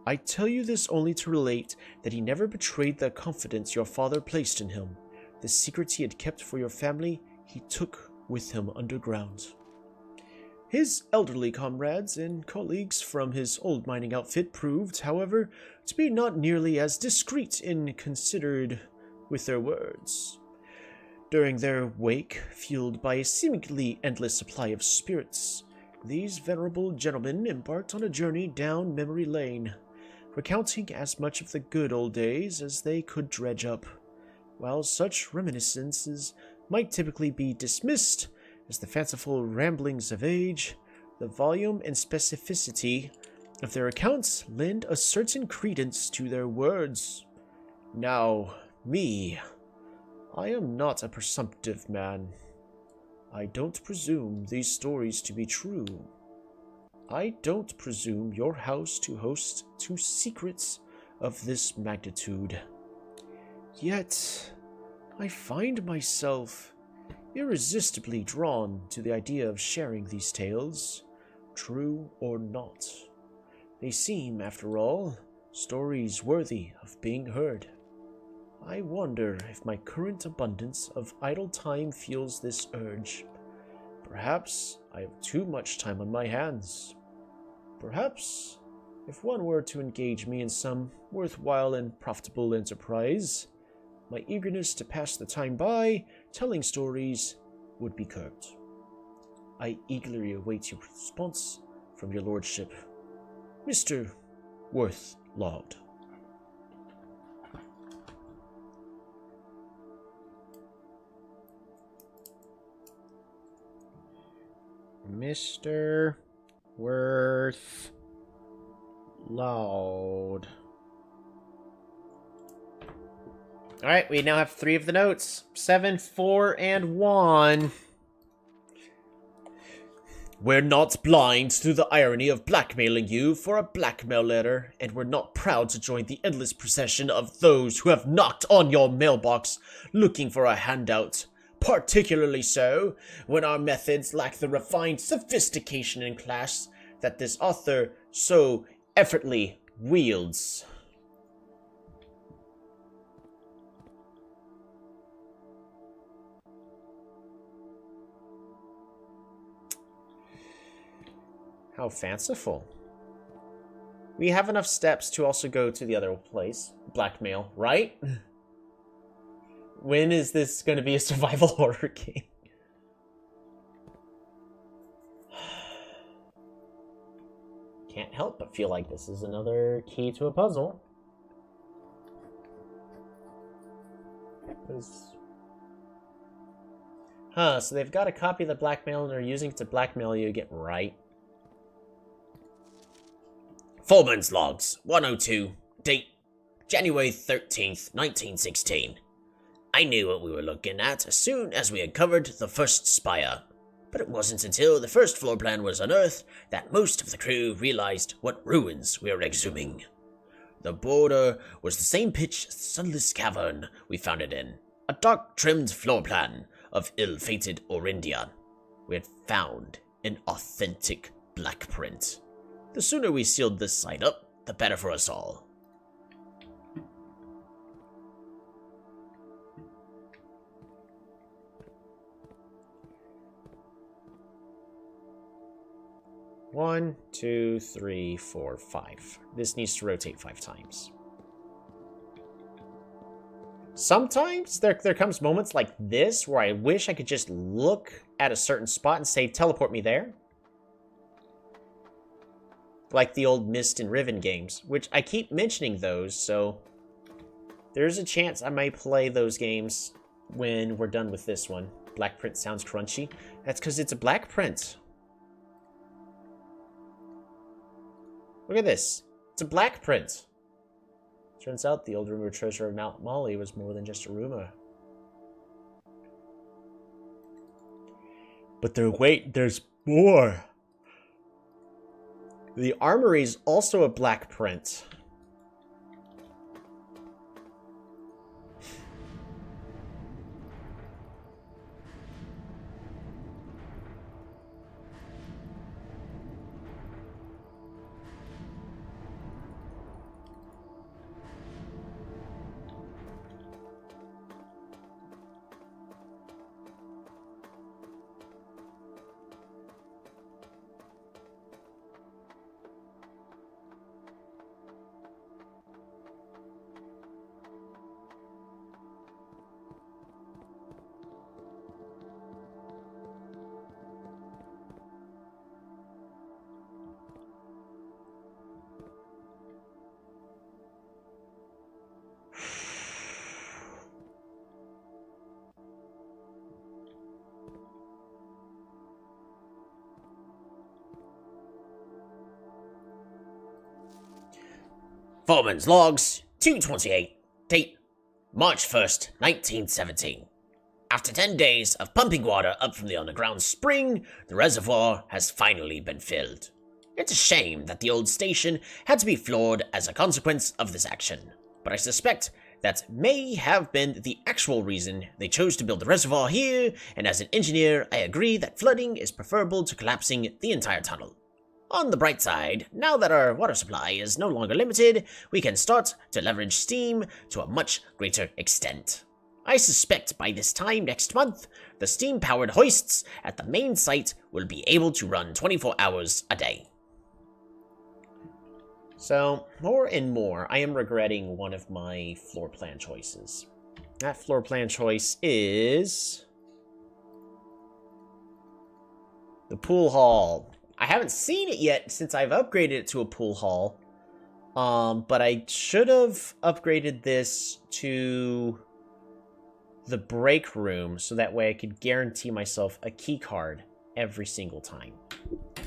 I tell you this only to relate that he never betrayed the confidence your father placed in him. The secrets he had kept for your family he took with him underground. His elderly comrades and colleagues from his old mining outfit proved, however, to be not nearly as discreet and considered with their words. During their wake, fueled by a seemingly endless supply of spirits, these venerable gentlemen embarked on a journey down memory lane, recounting as much of the good old days as they could dredge up. While such reminiscences might typically be dismissed as the fanciful ramblings of age, the volume and specificity of their accounts lend a certain credence to their words. Now, I am not a presumptive man. I don't presume these stories to be true. I don't presume your house to host 2 secrets of this magnitude. Yet, I find myself irresistibly drawn to the idea of sharing these tales, true or not. They seem, after all, stories worthy of being heard. I wonder if my current abundance of idle time fuels this urge. Perhaps I have too much time on my hands. Perhaps, if one were to engage me in some worthwhile and profitable enterprise, my eagerness to pass the time by telling stories would be curbed. I eagerly await your response from your lordship, Mr. Worthlaud. Mr. Worthlaud. Alright, we now have 3 of the notes. 7, 4, and 1. We're not blind to the irony of blackmailing you for a blackmail letter, and we're not proud to join the endless procession of those who have knocked on your mailbox looking for a handout. Particularly so when our methods lack the refined sophistication and class that this author so effortlessly wields. How fanciful. We have enough steps to also go to the other place. Blackmail, right? When is this going to be a survival horror game? Can't help but feel like this is another key to a puzzle. Huh, so they've got a copy of the blackmail and they're using it to blackmail you again, right? Foreman's Logs, 102, date January 13th, 1916. I knew what we were looking at as soon as we uncovered the first spire, but it wasn't until the first floor plan was unearthed that most of the crew realized what ruins we were exhuming. The border was the same pitch as the sunless cavern we found it in, a dark-trimmed floor plan of ill-fated Orindia. We had found an authentic black print. The sooner we sealed this site up, the better for us all. One, 2, 3, 4, 5. This needs to rotate 5 times. Sometimes there comes moments like this where I wish I could just look at a certain spot and say, teleport me there. Like the old Mist and Riven games, which I keep mentioning those, so there's a chance I might play those games when we're done with this one. Black print sounds crunchy. That's because it's a black print. Look at this. It's a black print. Turns out the old rumored treasure of Mount Molly was more than just a rumor. But there's more. The armory is also a black print. Foreman's Logs, 228, date March 1st, 1917. After 10 days of pumping water up from the underground spring, the reservoir has finally been filled. It's a shame that the old station had to be floored as a consequence of this action, but I suspect that may have been the actual reason they chose to build the reservoir here, and as an engineer, I agree that flooding is preferable to collapsing the entire tunnel. On the bright side, now that our water supply is no longer limited, we can start to leverage steam to a much greater extent. I suspect by this time next month, the steam-powered hoists at the main site will be able to run 24 hours a day. So, more and more, I am regretting one of my floor plan choices. That floor plan choice is the pool hall. I haven't seen it yet since I've upgraded it to a pool hall. But I should have upgraded this to the break room so that way I could guarantee myself a key card every single time.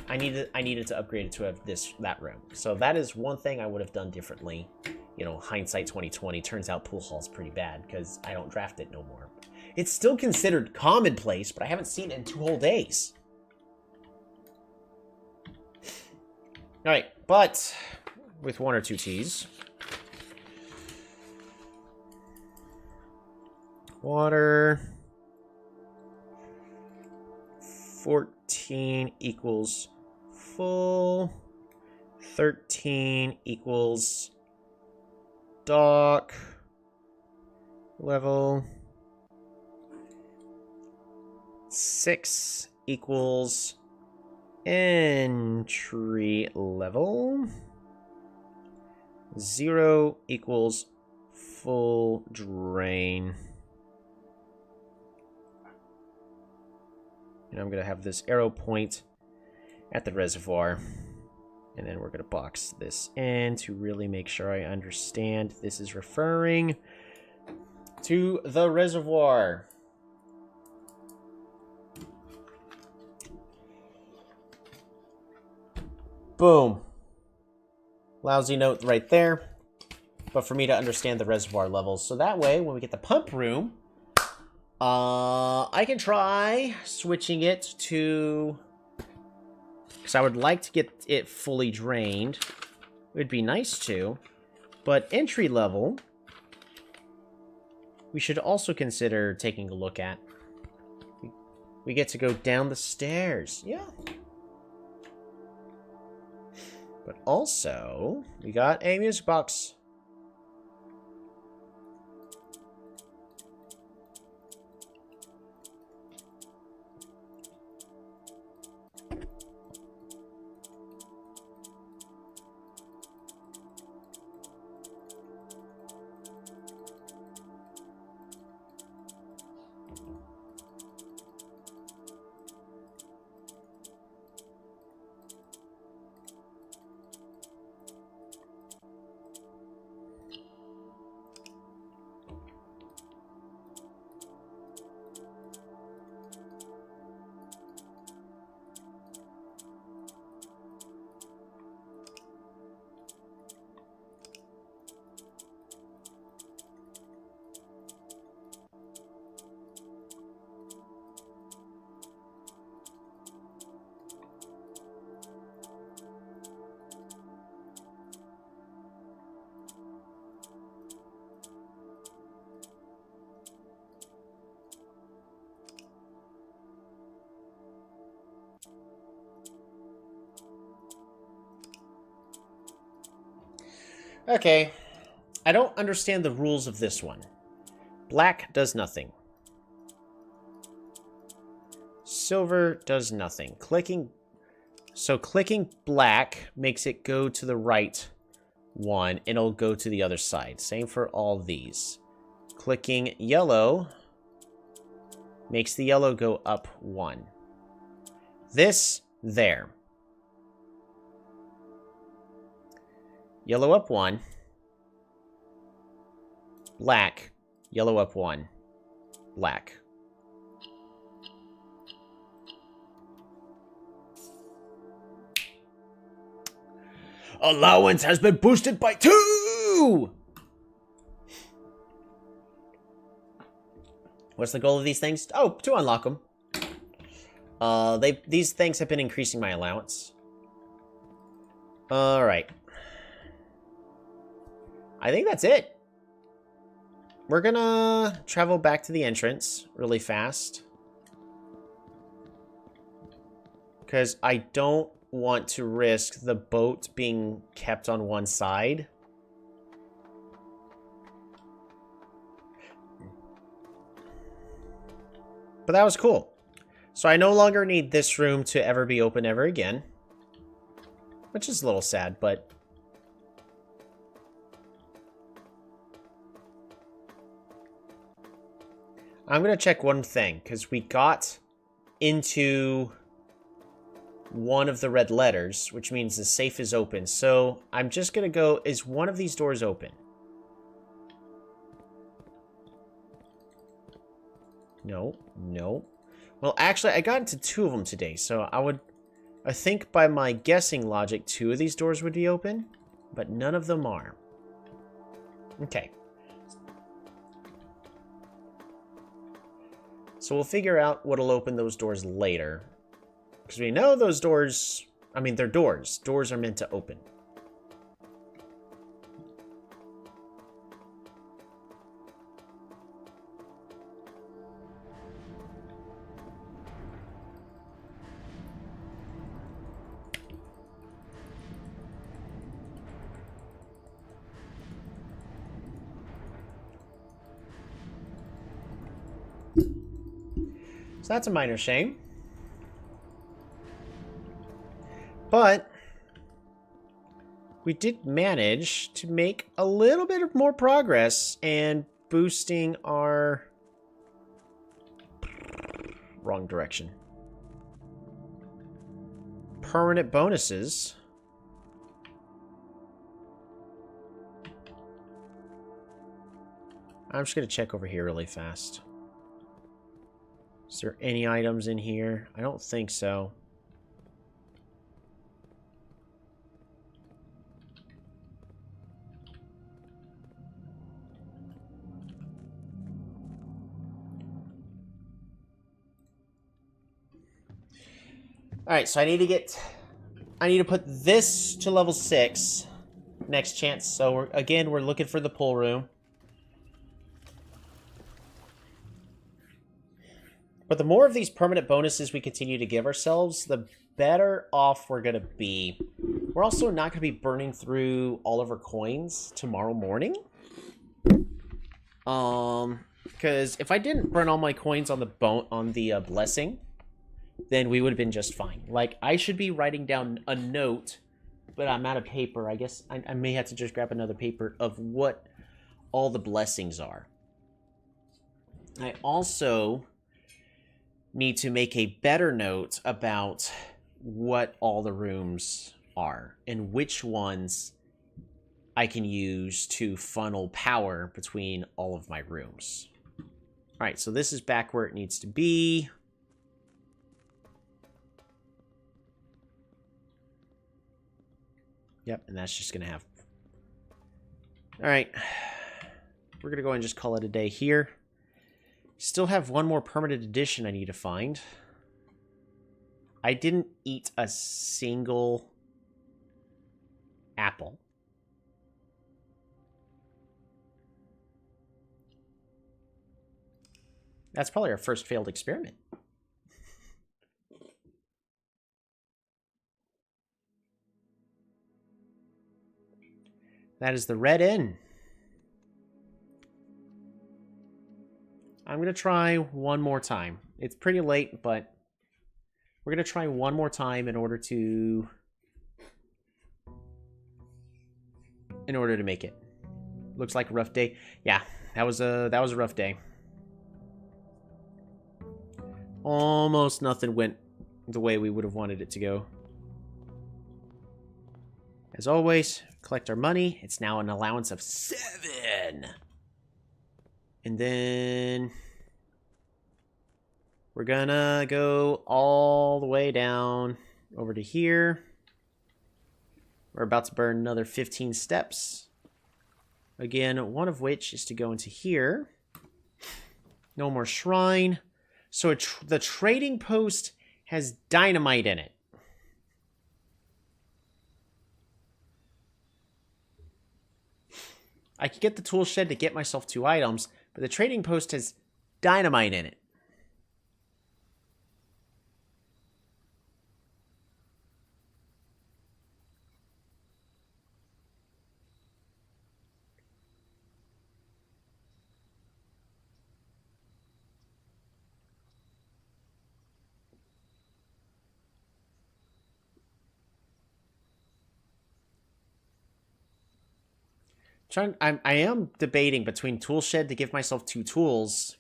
I needed to upgrade it to have that room. So that is one thing I would have done differently. You know, hindsight 2020. Turns out pool hall's pretty bad because I don't draft it no more. It's still considered commonplace, but I haven't seen it in 2 whole days. All right, but with 1 or 2 teas. Water. 14 equals full. 13 equals dock level. 6 equals entry level. 0 equals full drain. And I'm going to have this arrow point at the reservoir. And then we're going to box this in to really make sure I understand this is referring to the reservoir. Boom. Lousy note right there. But for me to understand the reservoir levels. So that way, when we get the pump room, I can try switching it to... because I would like to get it fully drained. It would be nice to. But entry level, we should also consider taking a look at. We get to go down the stairs. Yeah. But also, we got a music box. Okay, I don't understand the rules of this one. Black does nothing. Silver does nothing. Clicking black makes it go to the right one, and it'll go to the other side. Same for all these. Clicking yellow makes the yellow go up 1. This, there. Yellow up 1. Black. Yellow up 1. Black. Allowance has been boosted by 2! What's the goal of these things? Oh, to unlock them. These things have been increasing my allowance. Alright. I think that's it. We're gonna travel back to the entrance really fast. Because I don't want to risk the boat being kept on one side. But that was cool. So I no longer need this room to ever be open ever again. Which is a little sad, but I'm going to check one thing, because we got into one of the red letters, which means the safe is open. So I'm just going to go, is one of these doors open? No, no. Well, actually, I got into 2 of them today, so I think by my guessing logic, 2 of these doors would be open, but none of them are. Okay. So we'll figure out what'll open those doors later. Because we know those doors, I mean, they're doors. Doors are meant to open. So that's a minor shame. But we did manage to make a little bit of more progress and boosting our... Wrong direction. Permanent bonuses. I'm just going to check over here really fast. Is there any items in here? I don't think so. Alright, so I need to put this to level 6 next chance. So we're looking for the pool room. But the more of these permanent bonuses we continue to give ourselves, the better off we're going to be. We're also not going to be burning through all of our coins tomorrow morning. Because if I didn't burn all my coins on the blessing, then we would have been just fine. Like, I should be writing down a note, but I'm out of paper. I guess I may have to just grab another paper of what all the blessings are. I also need to make a better note about what all the rooms are and which ones I can use to funnel power between all of my rooms. All right, so this is back where it needs to be. Yep, and that's just going to have... All right. We're going to go ahead and just call it a day here. Still have one more permanent edition I need to find. I didn't eat a single apple. That's probably our first failed experiment. That is the red N. I'm going to try one more time. It's pretty late, but we're going to try one more time in order to make it. Looks like a rough day. Yeah, that was a rough day. Almost nothing went the way we would have wanted it to go. As always, collect our money. It's now an allowance of 7. And then we're gonna go all the way down over to here. We're about to burn another 15 steps. Again, one of which is to go into here. No more shrine. So the trading post has dynamite in it. I could get the tool shed to get myself 2 items, but the trading post has dynamite in it. I am debating between tool shed to give myself 2 tools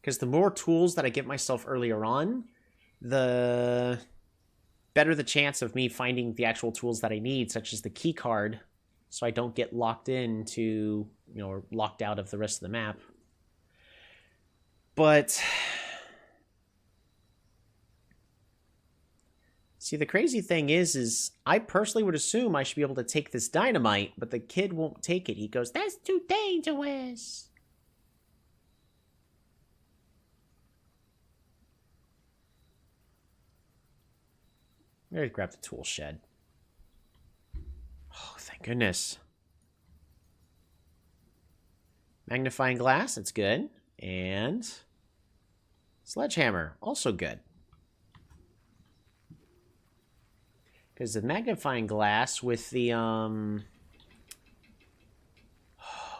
Because the more tools that I give myself earlier on, the better the chance of me finding the actual tools that I need, such as the key card, so I don't get locked into, or locked out of the rest of the map. But see, the crazy thing is I personally would assume I should be able to take this dynamite, but the kid won't take it. He goes, "That's too dangerous." I'm gonna grab the tool shed. Oh, thank goodness. Magnifying glass, that's good. And sledgehammer, also good. Because the magnifying glass with the,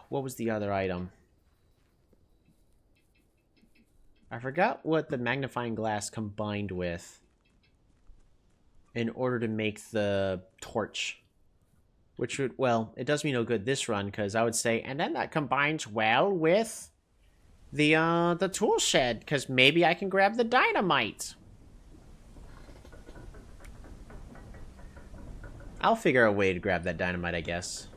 what was the other item? I forgot what the magnifying glass combined with in order to make the torch. Which would, well, it does me no good this run, because I would say, and then that combines well with the tool shed, because maybe I can grab the dynamite. I'll figure a way to grab that dynamite, I guess.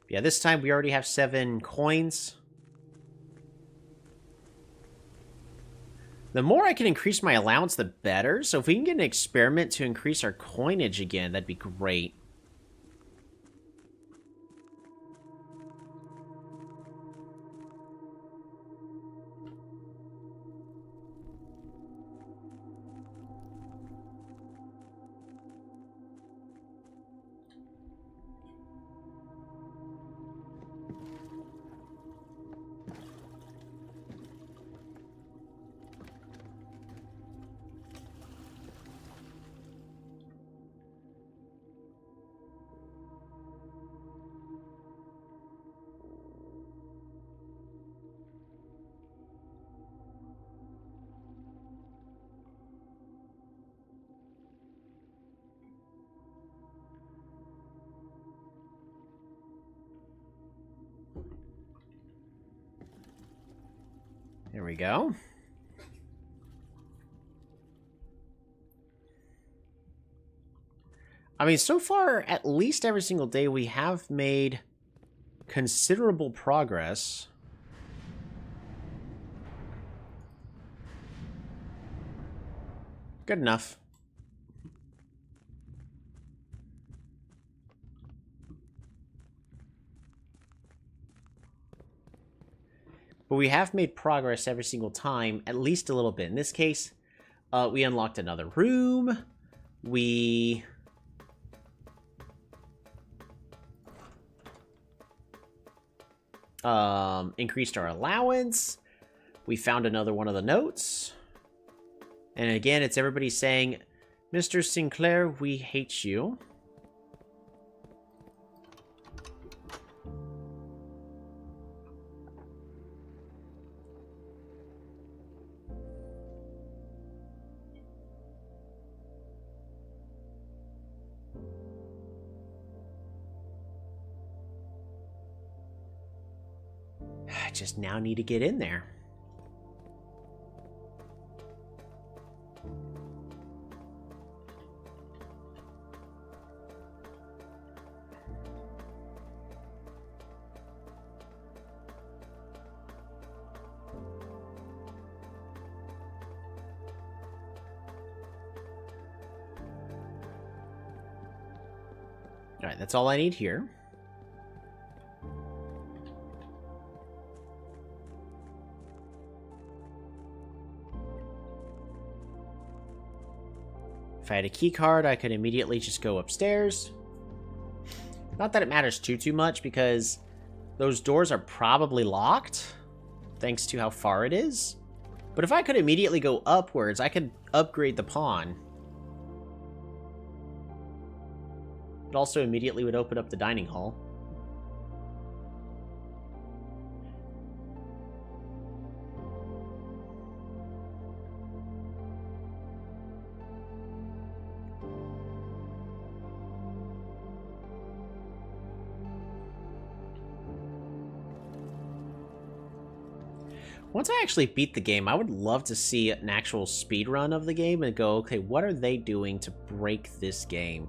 Yeah, this time we already have 7 coins. The more I can increase my allowance, the better. So if we can get an experiment to increase our coinage again, that'd be great. There we go. I mean, so far, at least every single day, we have made considerable progress. Good enough. But we have made progress every single time, at least a little bit. In this case, we unlocked another room. We increased our allowance. We found another one of the notes. And again, it's everybody saying, "Mr. Sinclair, we hate you." I just now need to get in there. All right, that's all I need here. If I had a key card, I could immediately just go upstairs. Not that it matters too much, because those doors are probably locked, thanks to how far it is. But if I could immediately go upwards, I could upgrade the pawn. It also immediately would open up the dining hall. Once I actually beat the game, I would love to see an actual speed run of the game and go, okay, what are they doing to break this game?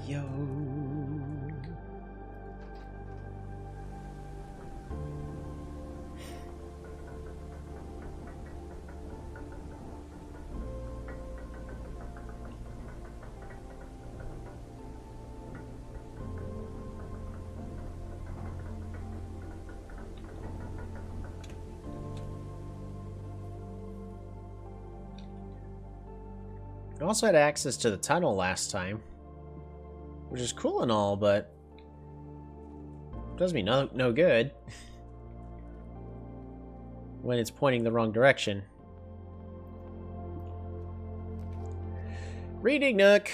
Yo. I also had access to the tunnel last time, which is cool and all, but does me no good when it's pointing the wrong direction. Reading Nook.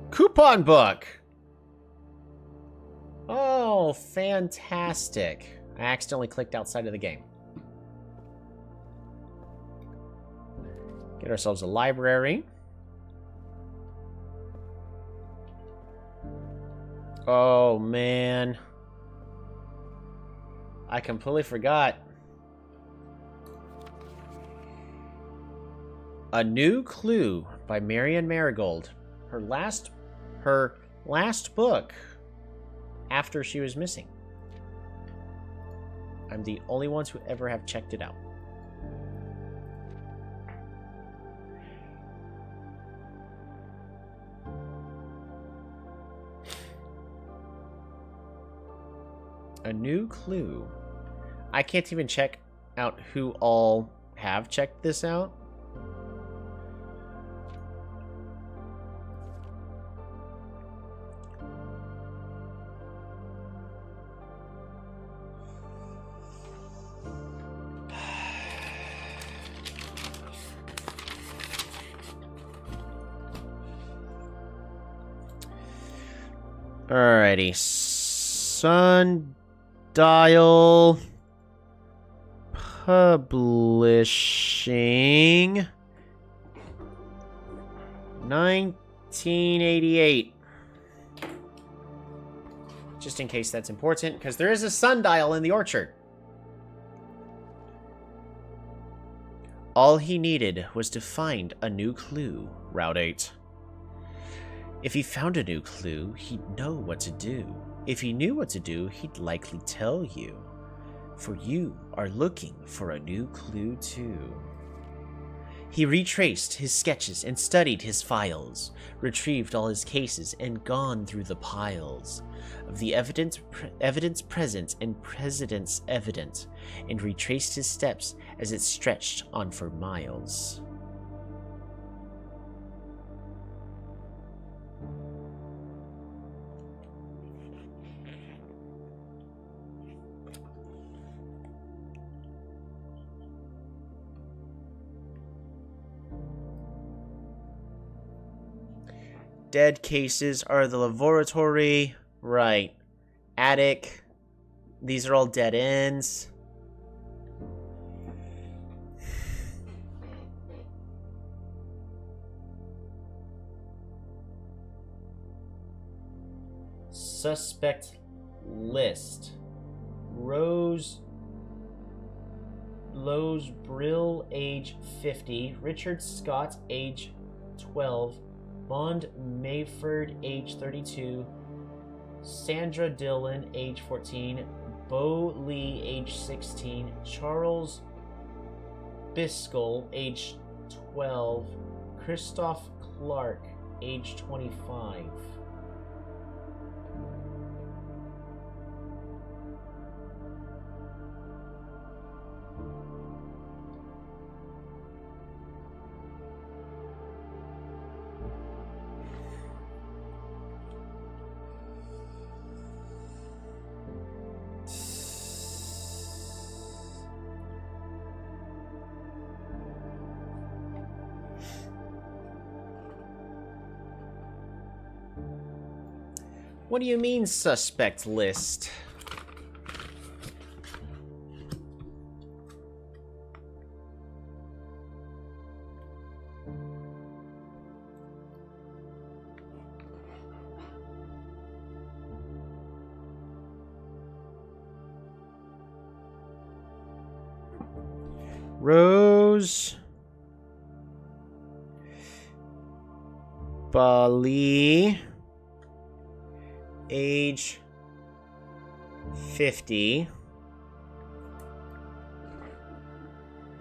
Coupon book. Oh, fantastic. I accidentally clicked outside of the game. Get ourselves a library. Oh, man. I completely forgot. A New Clue by Marian Marigold. Her last book after she was missing. I'm the only ones who ever have checked it out. A New Clue. I can't even check out who all have checked this out. Alrighty. Sundial Publishing 1988. Just in case that's important, because there is a sundial in the orchard. All he needed was to find a new clue. Route 8. If he found a new clue, he'd know what to do. If he knew what to do, he'd likely tell you. For you are looking for a new clue too. He retraced his sketches and studied his files, retrieved all his cases and gone through the piles of the evidence present and precedents evident, and retraced his steps as it stretched on for miles. Dead cases are the laboratory. Right. Attic. These are all dead ends. Suspect list. Rose Brill, age 50. Richard Scott, age 12. Bond Mayford, age 32. Sandra Dillon, age 14. Bo Lee, age 16. Charles Biscoll, age 12. Christoph Clark, age 25. What do you mean, suspect list? Rose Bali, age 50.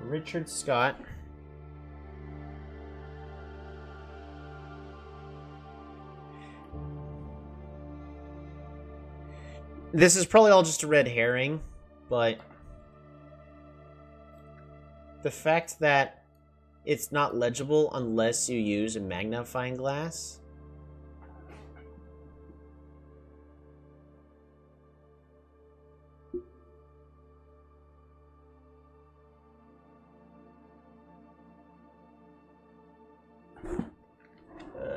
Richard Scott. This is probably all just a red herring, but the fact that it's not legible unless you use a magnifying glass.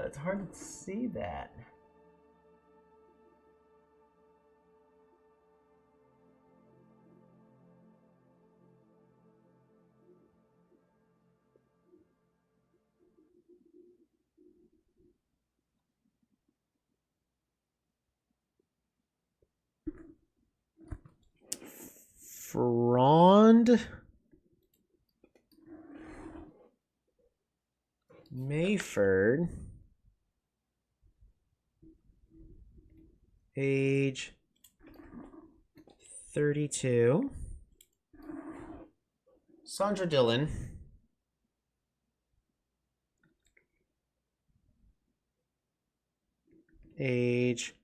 It's hard to see that. Frond Mayford, age 32. Sandra Dillon, age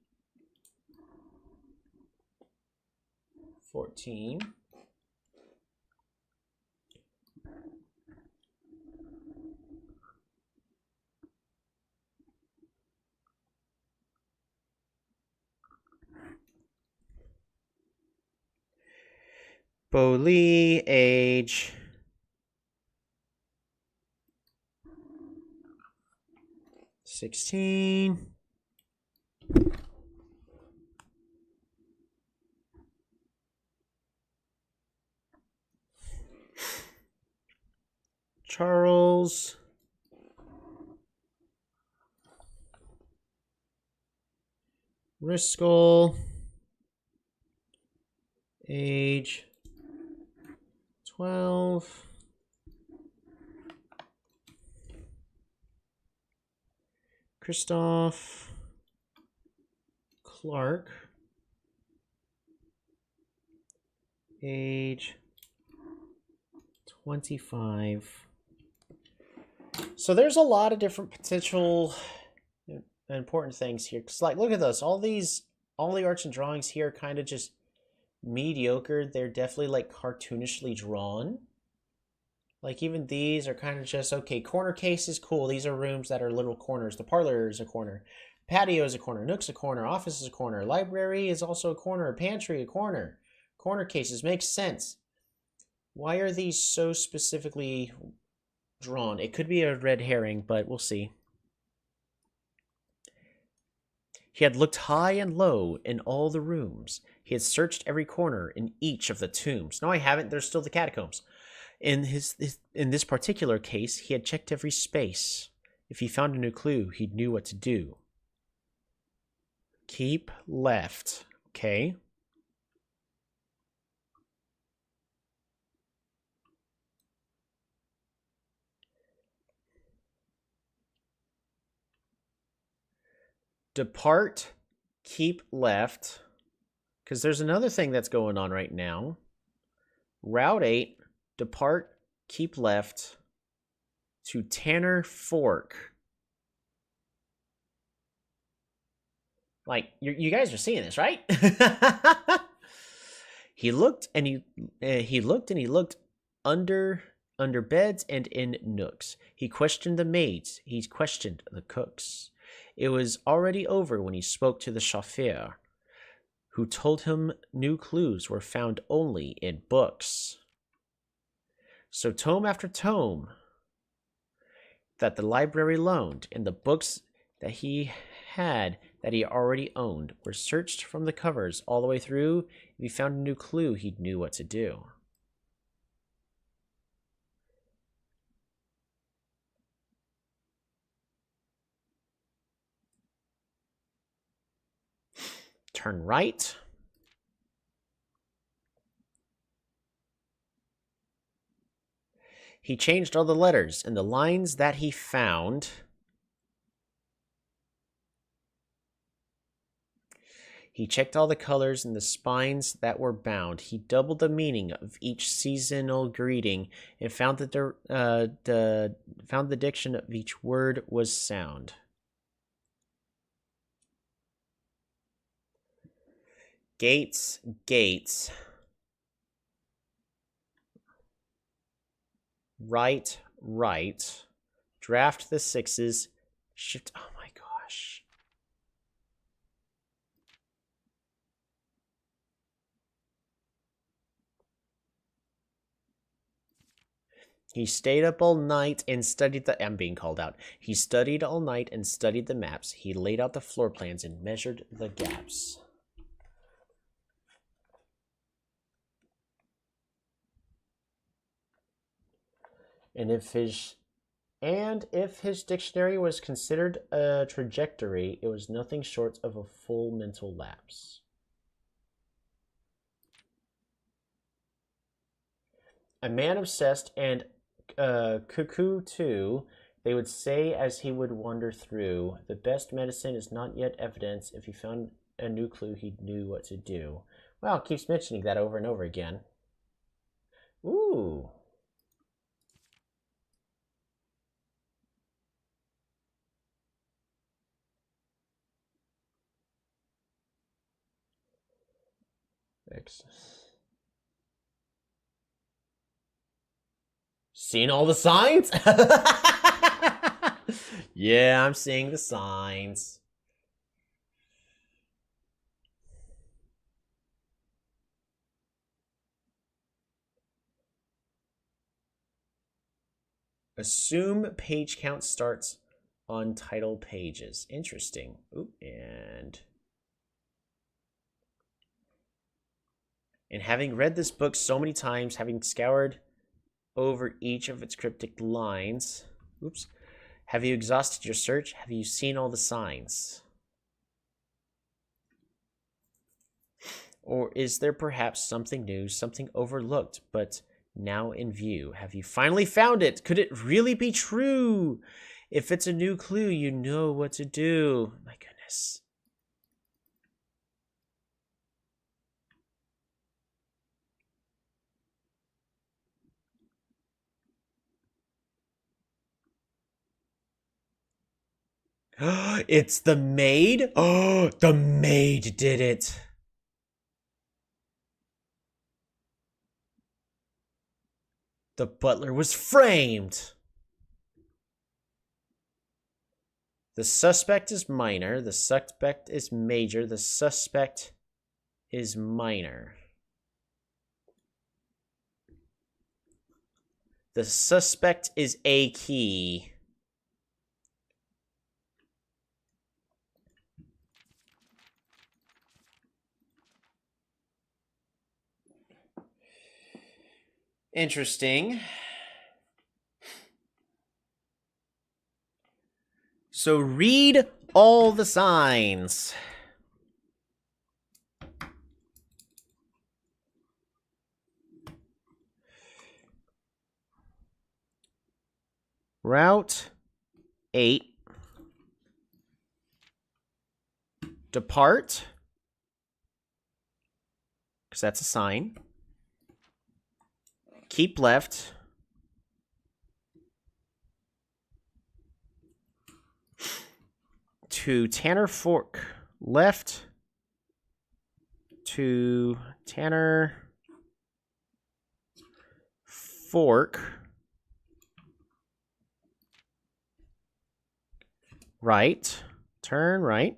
14. Bo Lee, age 16. Charles Riskel, age 12. Christoph Clark, age 25. So there's a lot of different potential important things here. Cause like, look at this. All the arts and drawings here are kind of just mediocre. They're definitely like cartoonishly drawn. Like even these are kind of just, okay, corner case is cool. These are rooms that are little corners. The parlor is a corner. Patio is a corner. Nook's a corner. Office is a corner. Library is also a corner. Pantry, a corner. Corner cases makes sense. Why are these so specifically drawn? It could be a red herring, but we'll see. He had looked high and low in all the rooms. He had searched every corner in each of the tombs. No, I haven't. There's still the catacombs. In this particular case, he had checked every space. If he found a new clue, he knew what to do. Keep left. Okay. Depart, keep left. Because there's another thing that's going on right now. Route 8, depart, keep left to Tanner Fork. Like, you guys are seeing this, right? He looked and he looked under beds and in nooks. He questioned the maids. He questioned the cooks. It was already over when he spoke to the chauffeur, who told him new clues were found only in books. So tome after tome that the library loaned, and the books that he had that he already owned were searched from the covers all the way through. If he found a new clue, he knew what to do. Turn right. He changed all the letters and the lines that he found. He checked all the colors and the spines that were bound. He doubled the meaning of each seasonal greeting and found that the diction of each word was sound. Gates, gates. Right, right. Draft the sixes. Shift. Oh my gosh. He stayed up all night and studied the... I'm being called out. He studied all night and studied the maps. He laid out the floor plans and measured the gaps. And if his dictionary was considered a trajectory, it was nothing short of a full mental lapse. A man obsessed and cuckoo too, they would say as he would wander through. The best medicine is not yet evidence. If he found a new clue, he knew what to do. Wow, it keeps mentioning that over and over again. Ooh. Seen all the signs? Yeah, I'm seeing the signs. Assume page count starts on title pages. Interesting. Ooh, and having read this book so many times, having scoured over each of its cryptic lines, oops, have you exhausted your search? Have you seen all the signs? Or is there perhaps something new, something overlooked, but now in view? Have you finally found it? Could it really be true? If it's a new clue, you know what to do. My goodness. It's the maid? Oh, the maid did it. The butler was framed. The suspect is minor. The suspect is major. The suspect is minor. The suspect is a key. Interesting. So read all the signs. Route 8. Depart. Because that's a sign. Keep left. To Tanner Fork. Left. To Tanner Fork. Right. Turn right.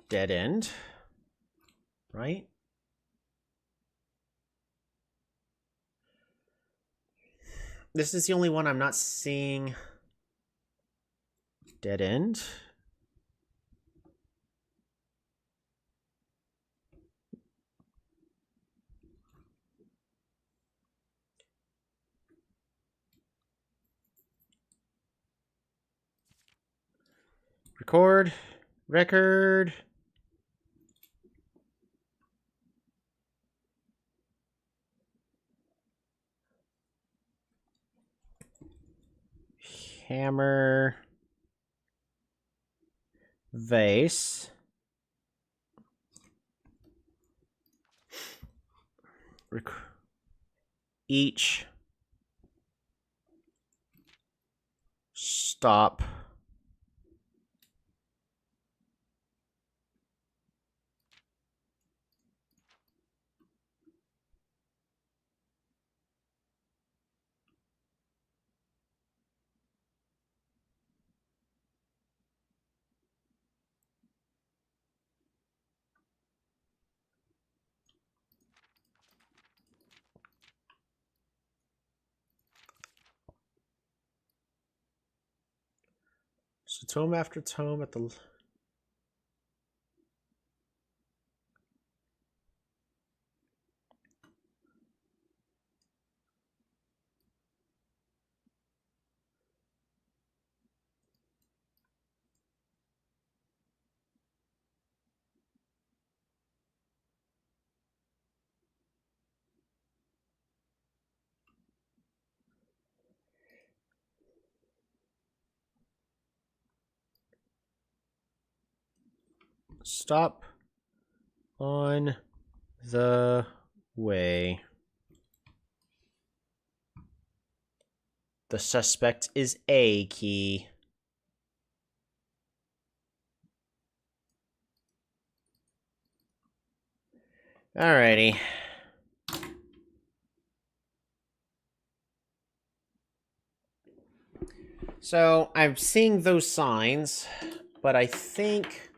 Dead end. Right. This is the only one I'm not seeing. Dead end. Record. Record. Hammer. Vase. Each. Stop. So tome after tome at the... Stop on the way. The suspect is A key. Alrighty. So I'm seeing those signs, but I think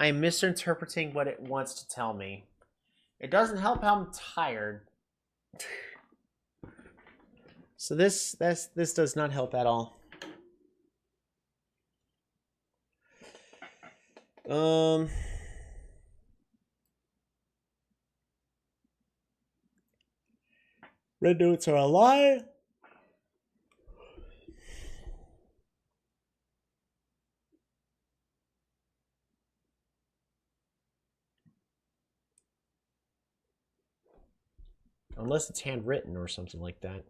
I'm misinterpreting what it wants to tell me. It doesn't help how I'm tired. So this does not help at all. Red notes are a lie. Unless it's handwritten or something like that.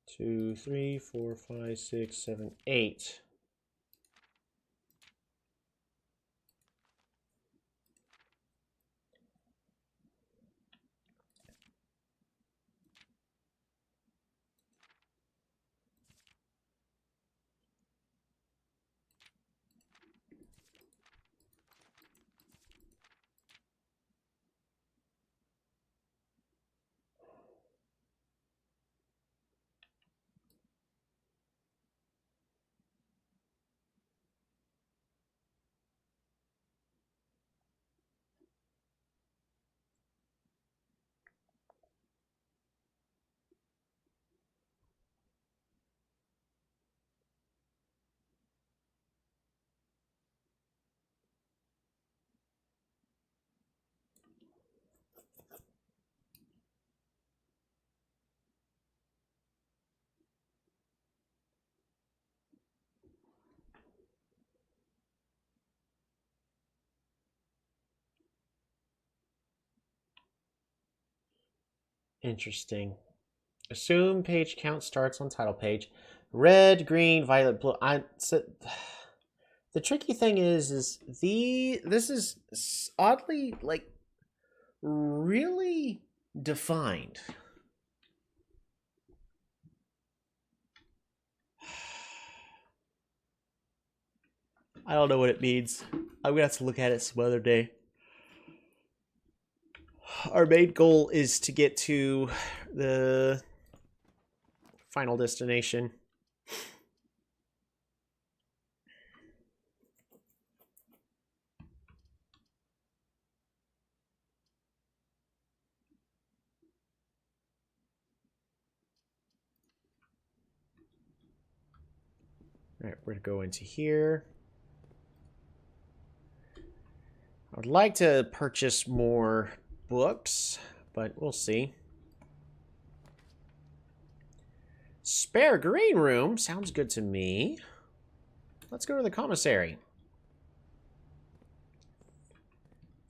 Two, three, four, five, six, seven, 8. Interesting. Assume page count starts on title page. Red, green, violet, blue. The tricky thing is this is oddly like really defined. I don't know what it means. I'm gonna have to look at it some other day. Our main goal is to get to the final destination. Alright, we're going to go into here. I would like to purchase more books, but we'll see. Spare green room sounds good to me. Let's go to the commissary.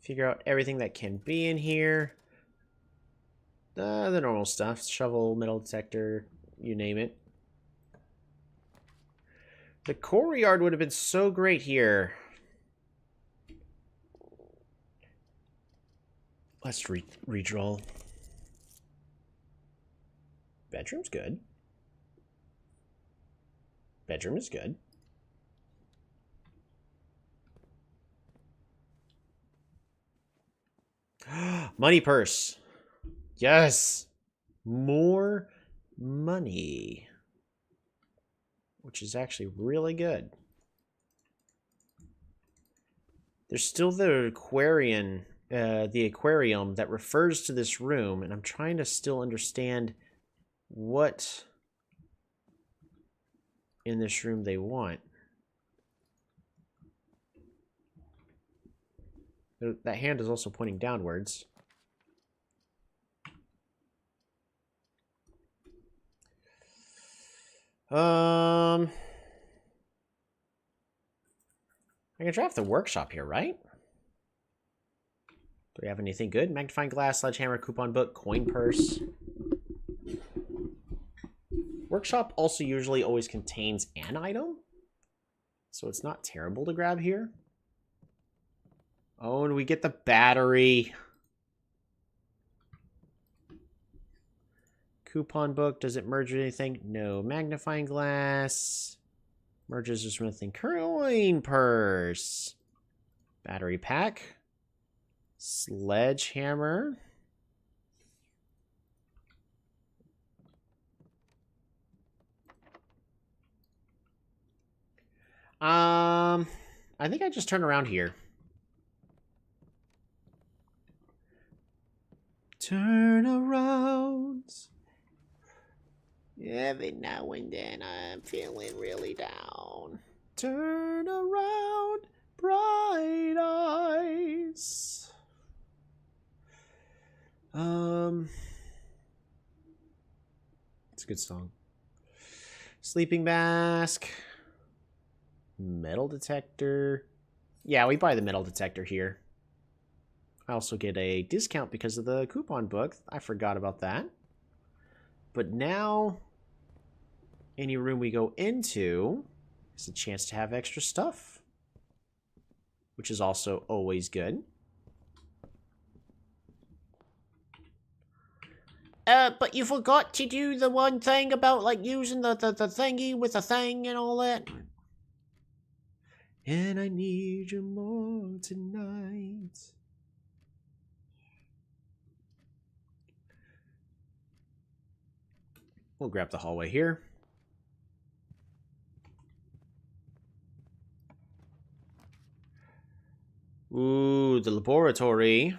Figure out everything that can be in here. The normal stuff. Shovel, metal detector, you name it. The quarry yard would have been so great here. Let's redraw. Bedroom's good. Bedroom is good. Money purse. Yes. More money. Which is actually really good. There's still the aquarium that refers to this room, and I'm trying to still understand what in this room they want. That hand is also pointing downwards. I can draft the workshop here, right? Do we have anything good? Magnifying glass, sledgehammer, coupon book, coin purse. Workshop also usually always contains an item, so it's not terrible to grab here. Oh, and we get the battery. Coupon book, does it merge with anything? No. Magnifying glass. Merges with anything. Coin purse. Battery pack. Sledgehammer. I think I just turn around here. Turn around. Every now and then I'm feeling really down. Turn around, bright eyes. It's a good song. Sleeping mask. Metal detector. Yeah, we buy the metal detector here. I also get a discount because of the coupon book. I forgot about that. But now, any room we go into is a chance to have extra stuff, which is also always good. But you forgot to do the one thing about, like, using the thingy with the thing and all that. And I need you more tonight. We'll grab the hallway here. Ooh, the laboratory.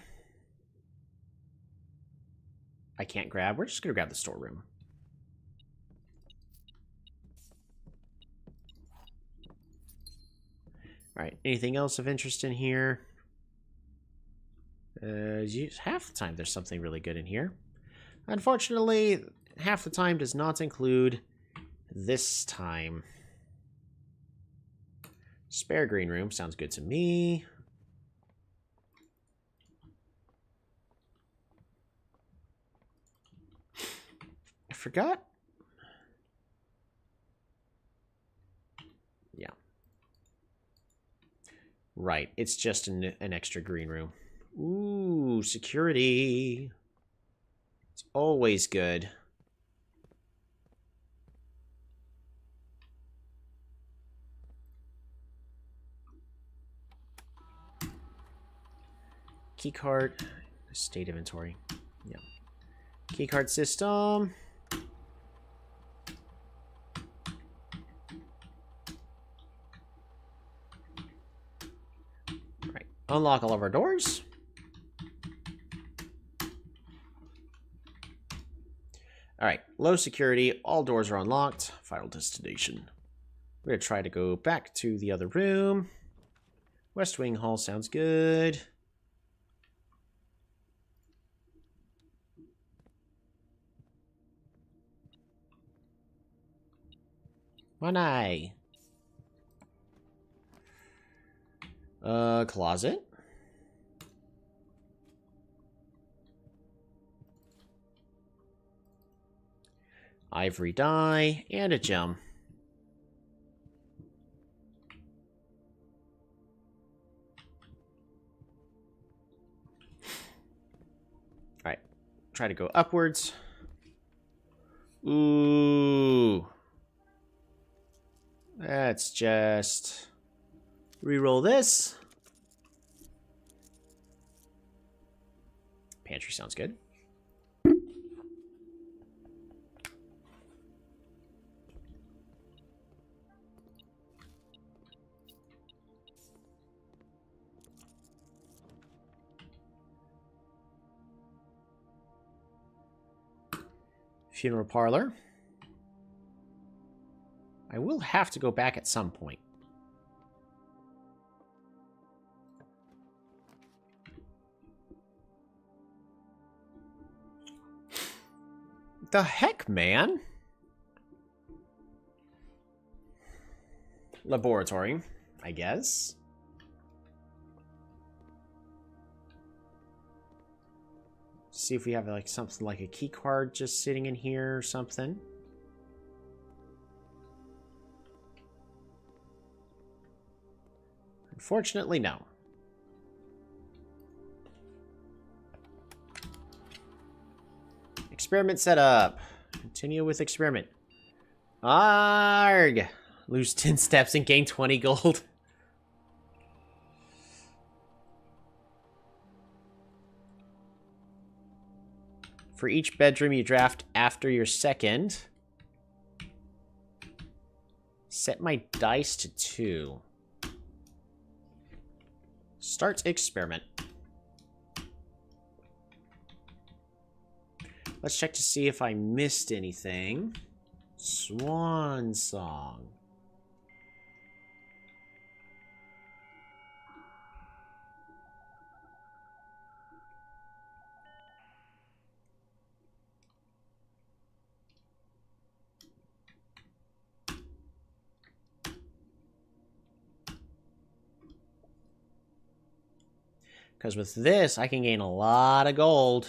I can't grab. We're just going to grab the storeroom. Alright, anything else of interest in here? Half the time there's something really good in here. Unfortunately, half the time does not include this time. Spare green room sounds good to me. I forgot. Yeah. Right, it's just an extra green room. Ooh, security. It's always good. Keycard. State inventory. Yeah. Keycard system. Right. Unlock all of our doors. All right, low security, all doors are unlocked. Final destination. We're going to try to go back to the other room. West Wing Hall sounds good. One eye. Closet. Ivory dye and a gem. Alright. Try to go upwards. Ooh. Let's just reroll this. Pantry sounds good. Funeral parlor. I will have to go back at some point. The heck, man? Laboratory, I guess. See if we have like something like a key card just sitting in here or something. Unfortunately, no. Experiment set up. Continue with experiment. Arg! Lose 10 steps and gain 20 gold. For each bedroom you draft after your second, set my dice to 2. Start experiment. Let's check to see if I missed anything. Swan Song. Because with this, I can gain a lot of gold.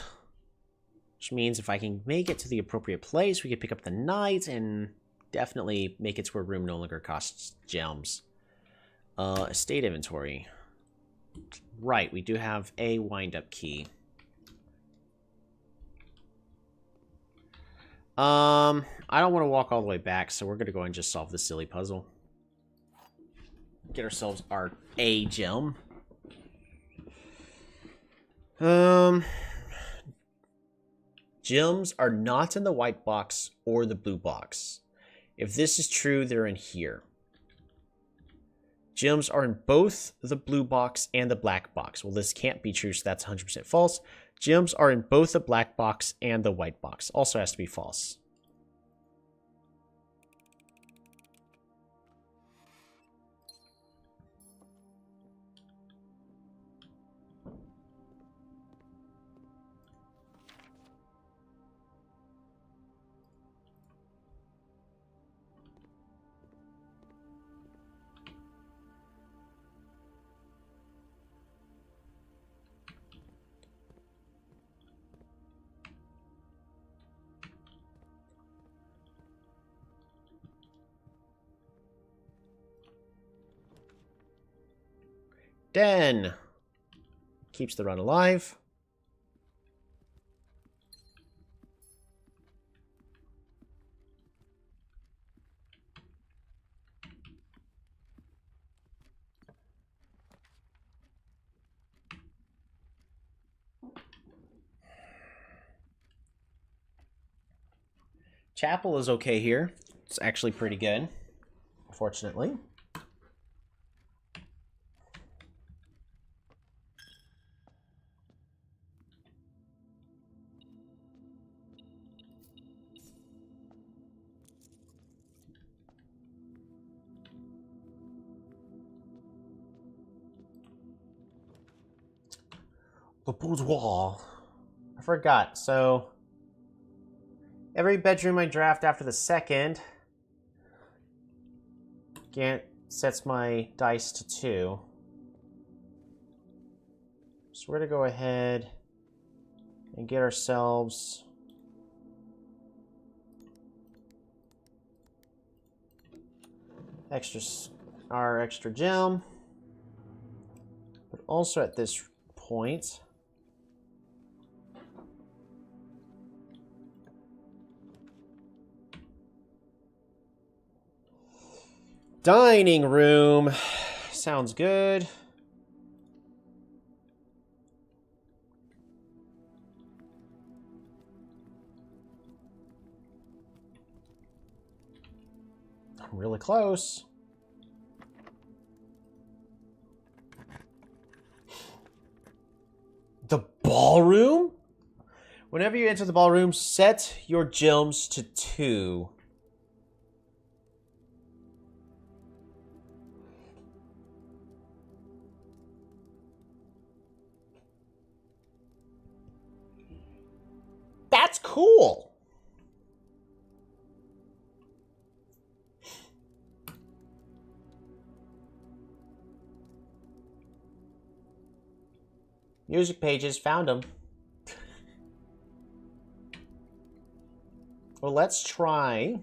Which means if I can make it to the appropriate place, we can pick up the knight and definitely make it to a room no longer costs gems. Estate inventory. Right, we do have a wind-up key. I don't want to walk all the way back, so we're going to go and just solve this silly puzzle. Get ourselves our A gem. Gems are not in the white box or the blue box. If this is true, they're in here. Gems are in both the blue box and the black box. Well, this can't be true, so that's 100% false. Gems are in both the black box and the white box. Also has to be false. Den keeps the run alive. Chapel is okay here. It's actually pretty good, fortunately. The boudoir. I forgot. So, every bedroom I draft after the second sets my dice to 2. So we're going to go ahead and get ourselves our extra gem. But also at this point, dining room sounds good. I'm really close. The ballroom? Whenever you enter the ballroom, set your gems to 2. That's cool. Music pages, found them. Well, let's try.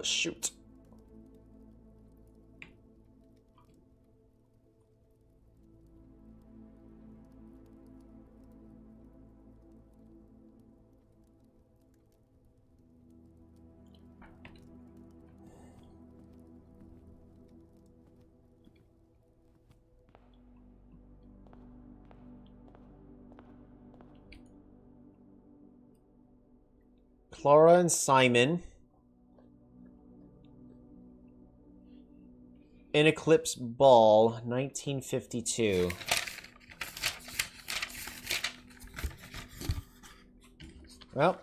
Shoot. Clara and Simon. In Eclipse Ball, 1952. Well,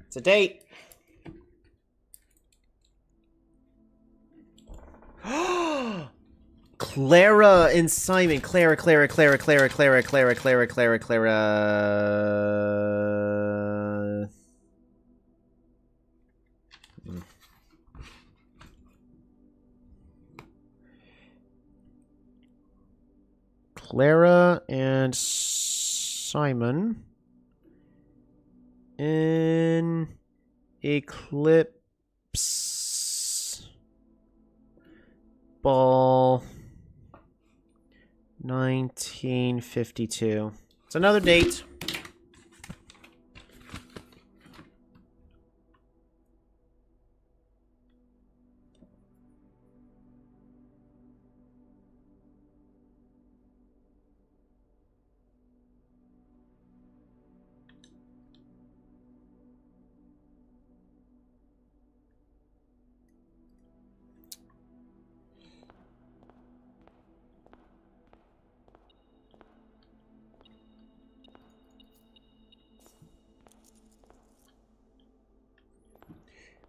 it's a date. Clara and Simon. Clara. Clara and Simon in Eclipse Ball 1952. It's another date.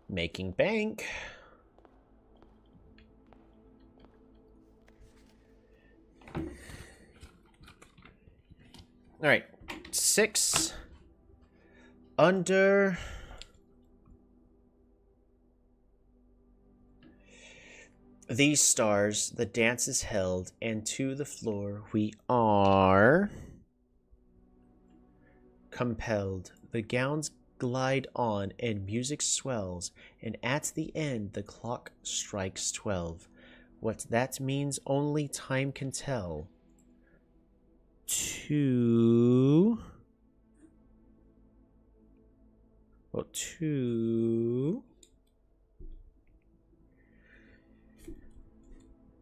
Making bank. All right, 6 under these stars. The dance is held, and to the floor we are compelled. The gowns glide on, and music swells, and at the end the clock strikes 12. What that means only time can tell.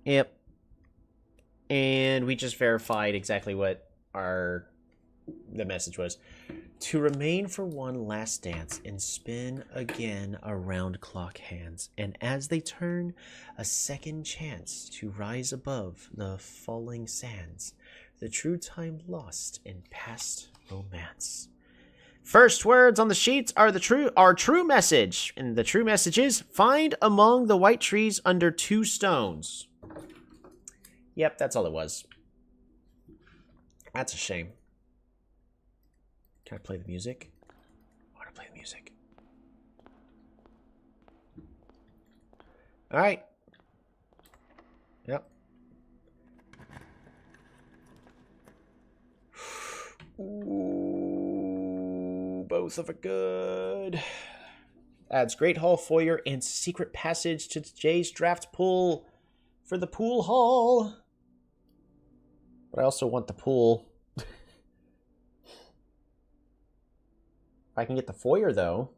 Yep. And we just verified exactly what the message was. To remain for one last dance and spin again around clock hands, and as they turn, a second chance to rise above the falling sands, the true time lost in past romance. First words on the sheets are our true message, and the true message is: find among the white trees under 2 stones. Yep, that's all it was. That's a shame. Can I play the music? I want to play the music. All right. Yep. Ooh, both of it good. Adds Great Hall Foyer and Secret Passage to Jay's draft pool for the pool hall. But I also want the pool. I can get the foyer, though.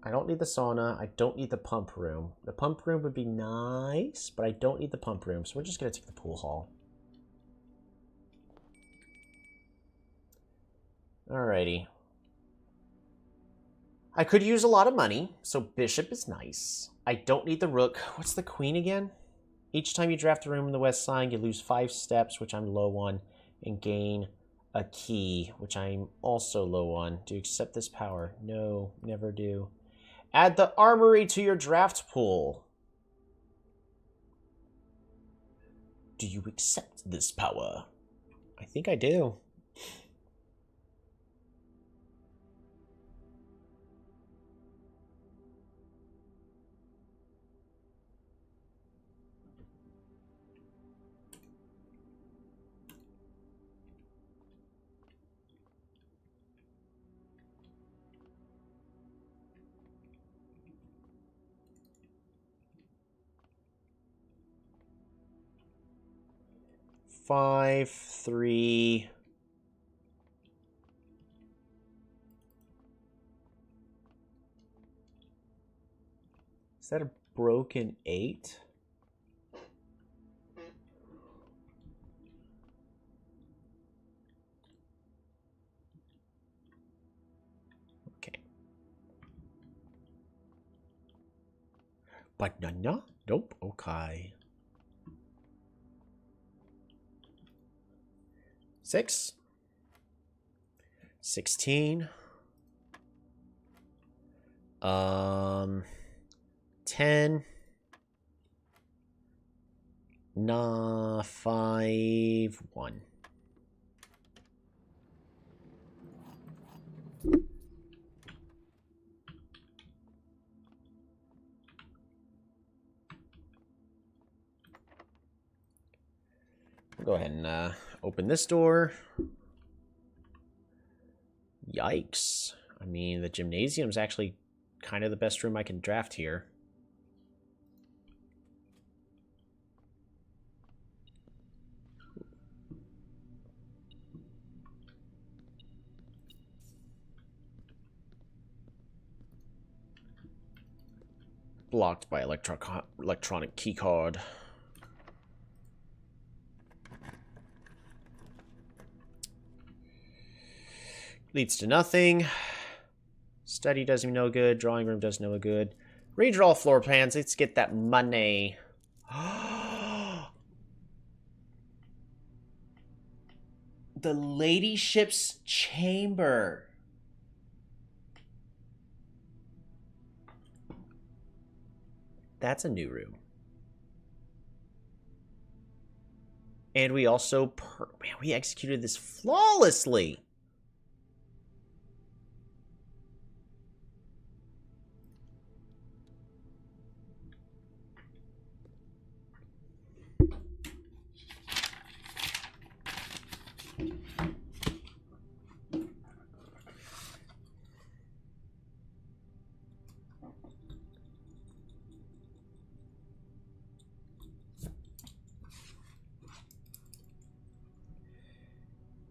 I don't need the sauna. I don't need the pump room. The pump room would be nice, but I don't need the pump room, so we're just going to take the pool hall. Alrighty. I could use a lot of money, so bishop is nice. I don't need the rook. What's the queen again? Each time you draft a room in the west side, you lose 5 steps, which I'm low on, and gain a key, which I'm also low on. Do you accept this power? No, never do. Add the armory to your draft pool. Do you accept this power? I think I do. Five, 3. Is that a broken 8? Okay. Banana? Nope. Okay. 6. 16. 10. Nah, 5, 1. We'll go ahead and open this door. Yikes. I mean, the gymnasium's actually kind of the best room I can draft here. Blocked by electronic keycard. Leads to nothing. Study does me no good. Drawing room does no good. Redraw floor plans. Let's get that money. The ladyship's chamber. That's a new room. And we also... Man, we executed this flawlessly.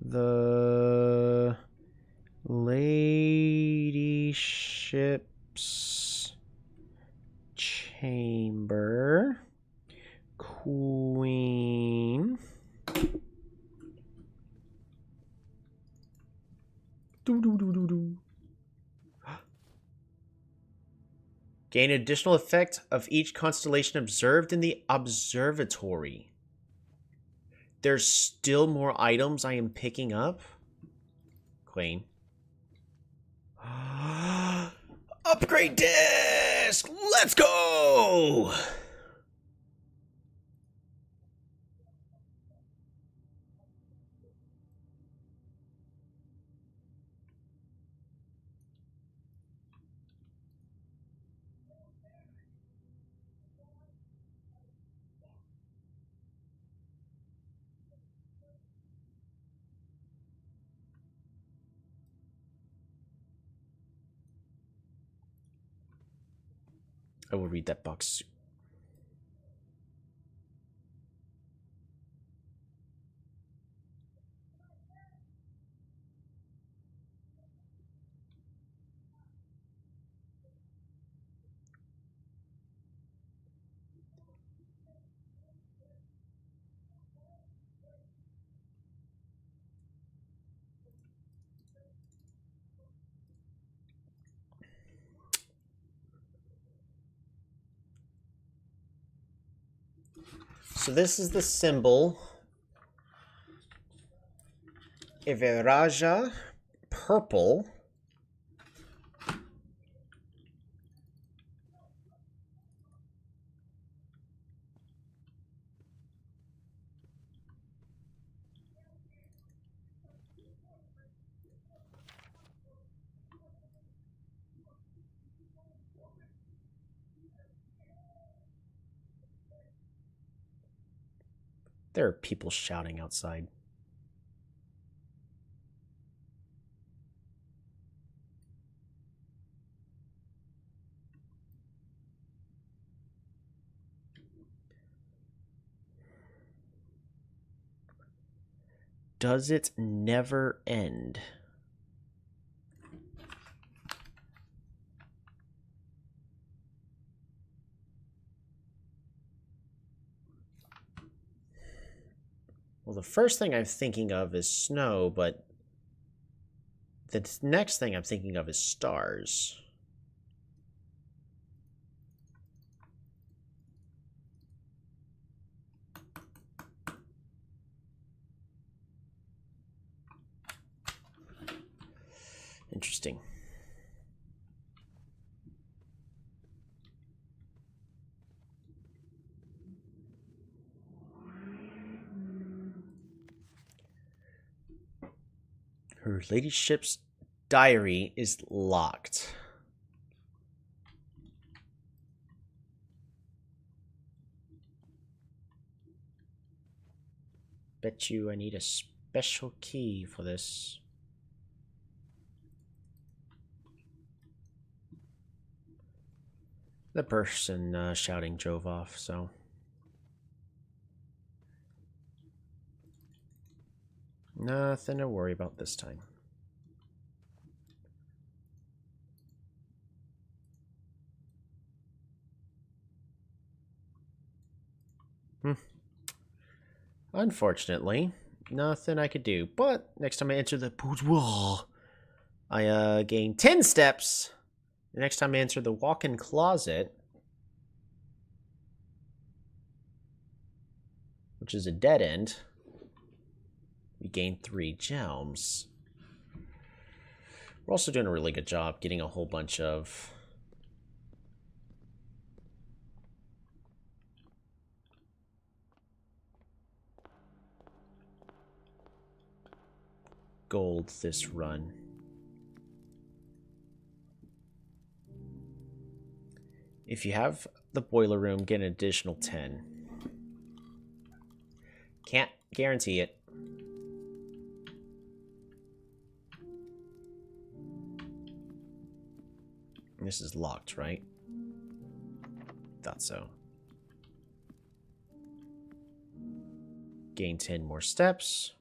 The ladyship's chamber, queen. Gain additional effect of each constellation observed in the observatory. There's still more items I am picking up. Queen. Upgrade disc! Let's go! I will read that box. So this is the symbol. Iveraja, purple. There are people shouting outside. Does it never end? Well, the first thing I'm thinking of is snow, but the next thing I'm thinking of is stars. Interesting. Her ladyship's diary is locked. Bet you I need a special key for this. The person shouting drove off, so... Nothing to worry about this time. Unfortunately, nothing I could do. But next time I enter the boudoir, I gain 10 steps. The next time I enter the walk-in closet, which is a dead end, we gain 3 gems. We're also doing a really good job getting a whole bunch of gold this run. If you have the boiler room, get an additional 10. Can't guarantee it. This is locked, right? Thought so. Gain 10 more steps.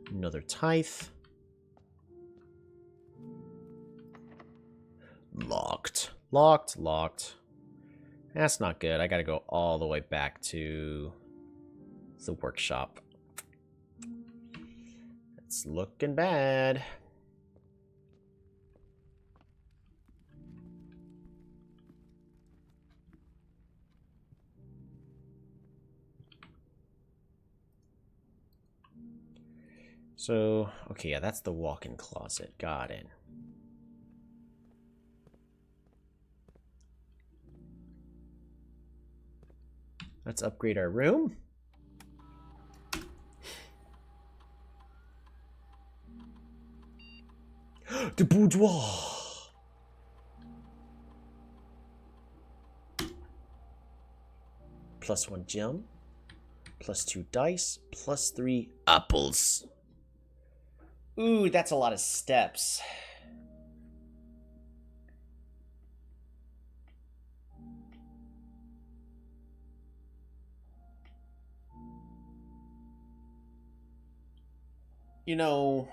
Another tithe. Locked. Locked, locked. That's not good. I gotta go all the way back to the workshop. It's looking bad. So, okay, yeah, that's the walk-in closet. Got it. Let's upgrade our room. The boudoir. +1 gem. +2 dice. +3 apples. Ooh, that's a lot of steps. You know,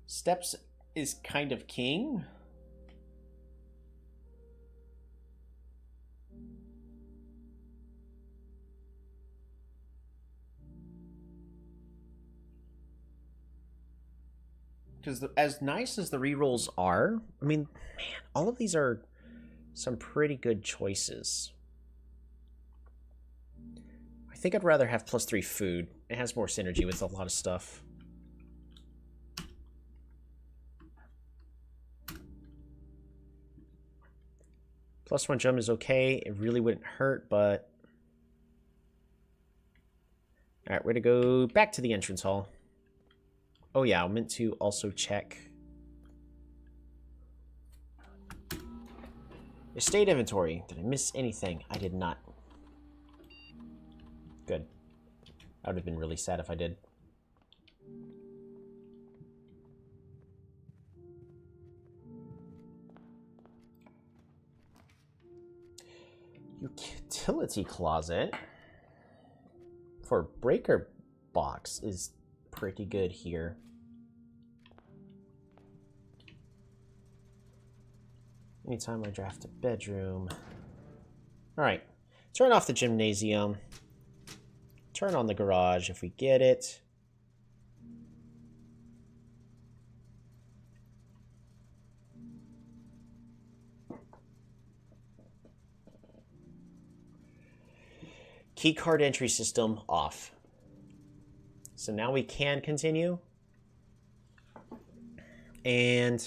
steps is kind of king. Because as nice as the rerolls are, I mean, man, all of these are some pretty good choices. I think I'd rather have +3 food. It has more synergy with a lot of stuff. +1 gem is okay. It really wouldn't hurt, but... Alright, we're going to go back to the entrance hall. Oh yeah, I meant to also check... Estate inventory. Did I miss anything? I did not. Good. I would have been really sad if I did. Utility closet for breaker box is pretty good here. Anytime I draft a bedroom. Alright. Turn off the gymnasium. Turn on the garage if we get it. Keycard entry system off. So now we can continue. And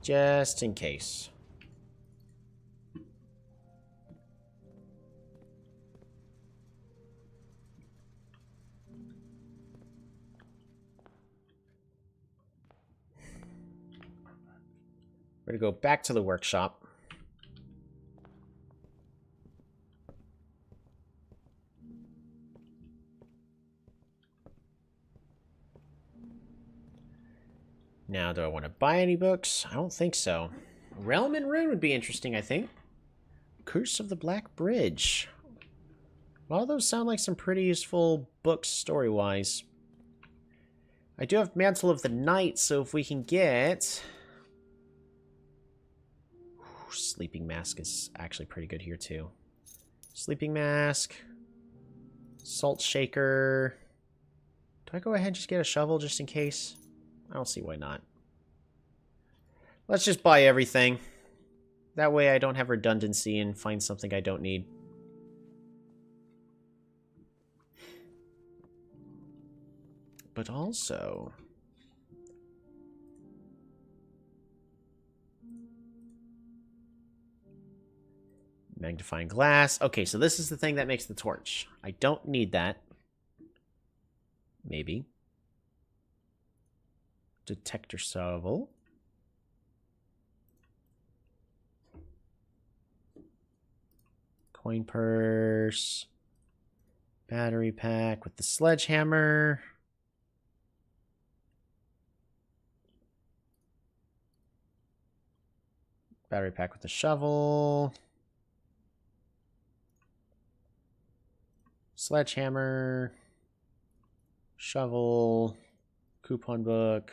just in case. We're going to go back to the workshop. Now, do I want to buy any books? I don't think so. Realm and Rune would be interesting, I think. Curse of the Black Bridge. All those sound like some pretty useful books story-wise. I do have Mantle of the Night, so if we can get... Sleeping Mask is actually pretty good here, too. Sleeping Mask. Salt Shaker. Do I go ahead and just get a shovel just in case? I don't see why not. Let's just buy everything. That way I don't have redundancy and find something I don't need. But also... Magnifying glass. Okay, so this is the thing that makes the torch. I don't need that. Maybe. Detector shovel. Coin purse. Battery pack with the sledgehammer. Battery pack with the shovel. Sledgehammer. Shovel. Coupon book.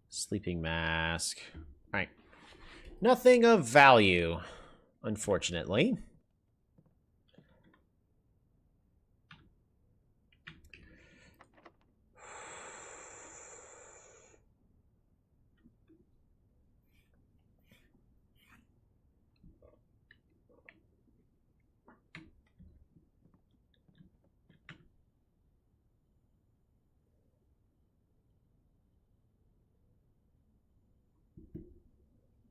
Sleeping mask. Alright. Nothing of value, unfortunately.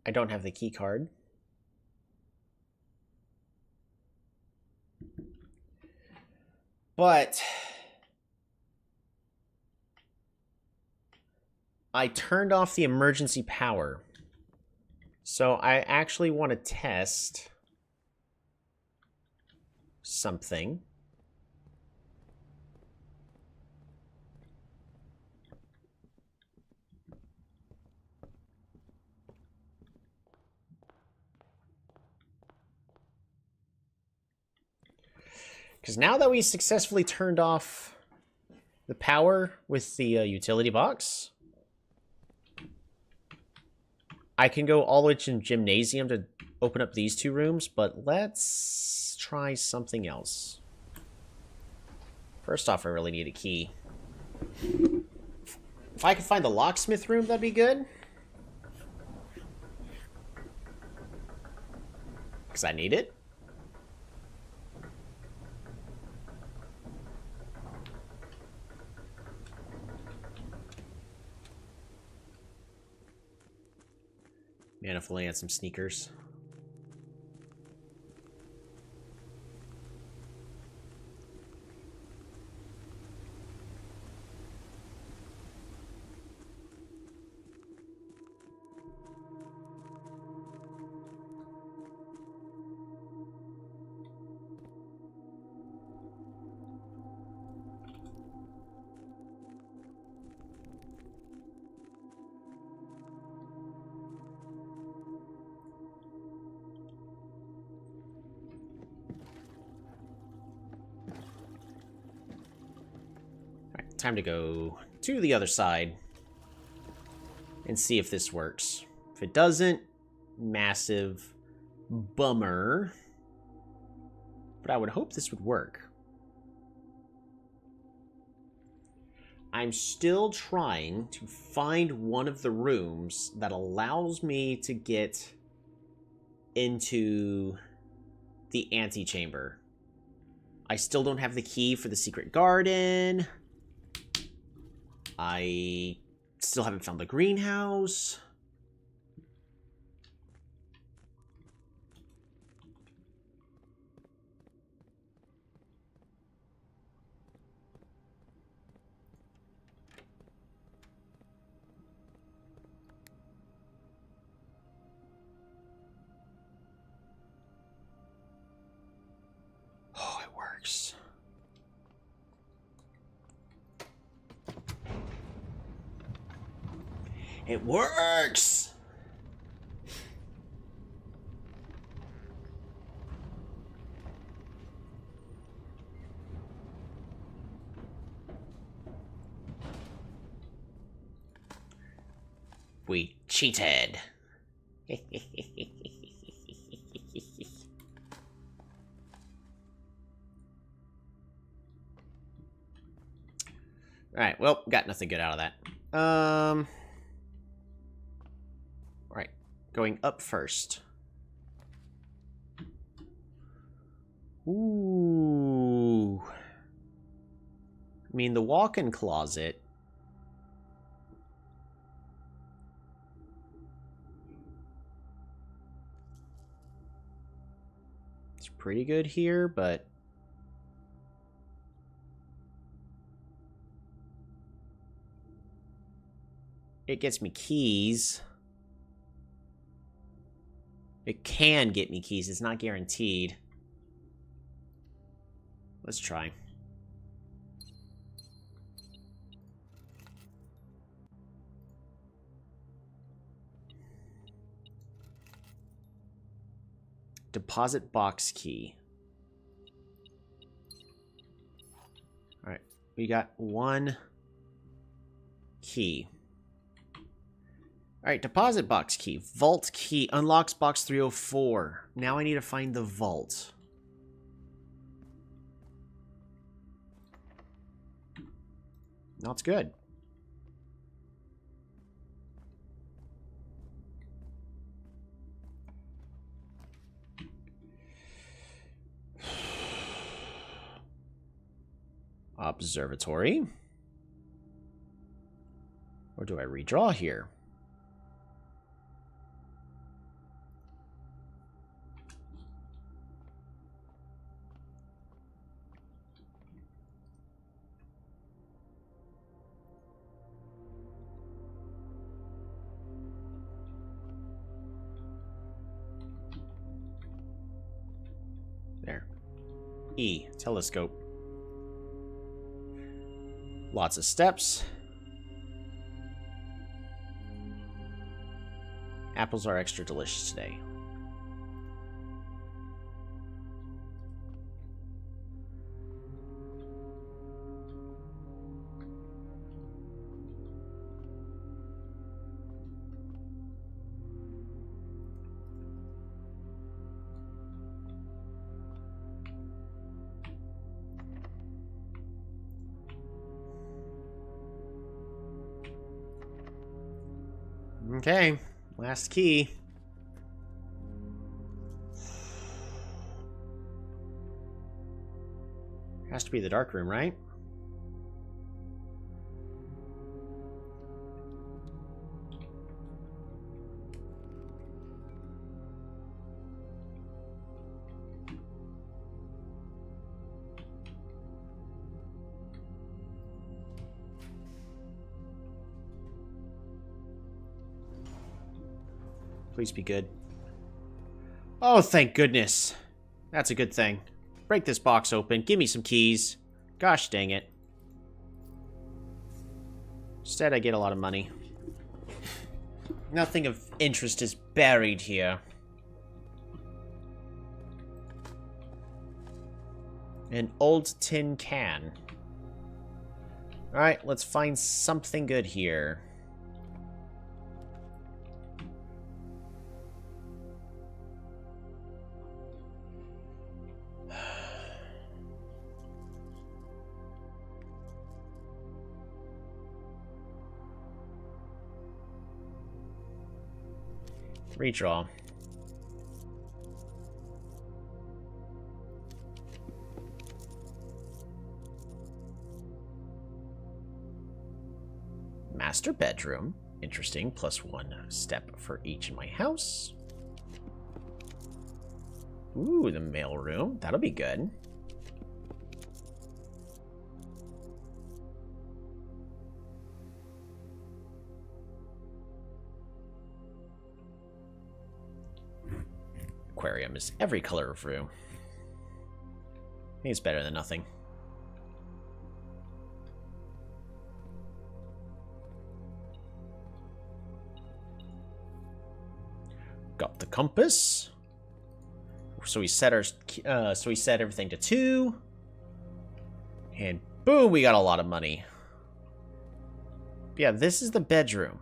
I don't have the key card. But I turned off the emergency power. So I actually want to test something. Because now that we successfully turned off the power with the utility box, I can go all the way to the gymnasium to open up these two rooms, but let's try something else. First off, I really need a key. If I could find the locksmith room, that'd be good. Because I need it. Man, if only I had some sneakers. Time to go to the other side and see if this works. If it doesn't, massive bummer. But I would hope this would work. I'm still trying to find one of the rooms that allows me to get into the antechamber. I still don't have the key for the secret garden. I still haven't found the greenhouse. Oh, it works. It works! We cheated. Alright, well, got nothing good out of that. Alright, going up first. Ooh. I mean, the walk-in closet. It's pretty good here, but it gets me keys. It can get me keys. It's not guaranteed. Let's try. Deposit box key. All right, we got one key. All right, deposit box key. Vault key unlocks box 304. Now I need to find the vault. That's good. Observatory. Or do I redraw here? There. E. Telescope. Lots of steps. Apples are extra delicious today. Okay, last key. Has to be the dark room, right? Please be good. Oh, thank goodness. That's a good thing. Break this box open. Give me some keys. Gosh dang it. Instead, I get a lot of money. Nothing of interest is buried here. An old tin can. Alright, let's find something good here. Redraw. Master bedroom. Interesting. +1 step for each in my house. Ooh, the mail room. That'll be good. Aquarium is every color of room. I think it's better than nothing. Got the compass. So we set our everything to 2. And boom, we got a lot of money. But yeah, this is the bedroom.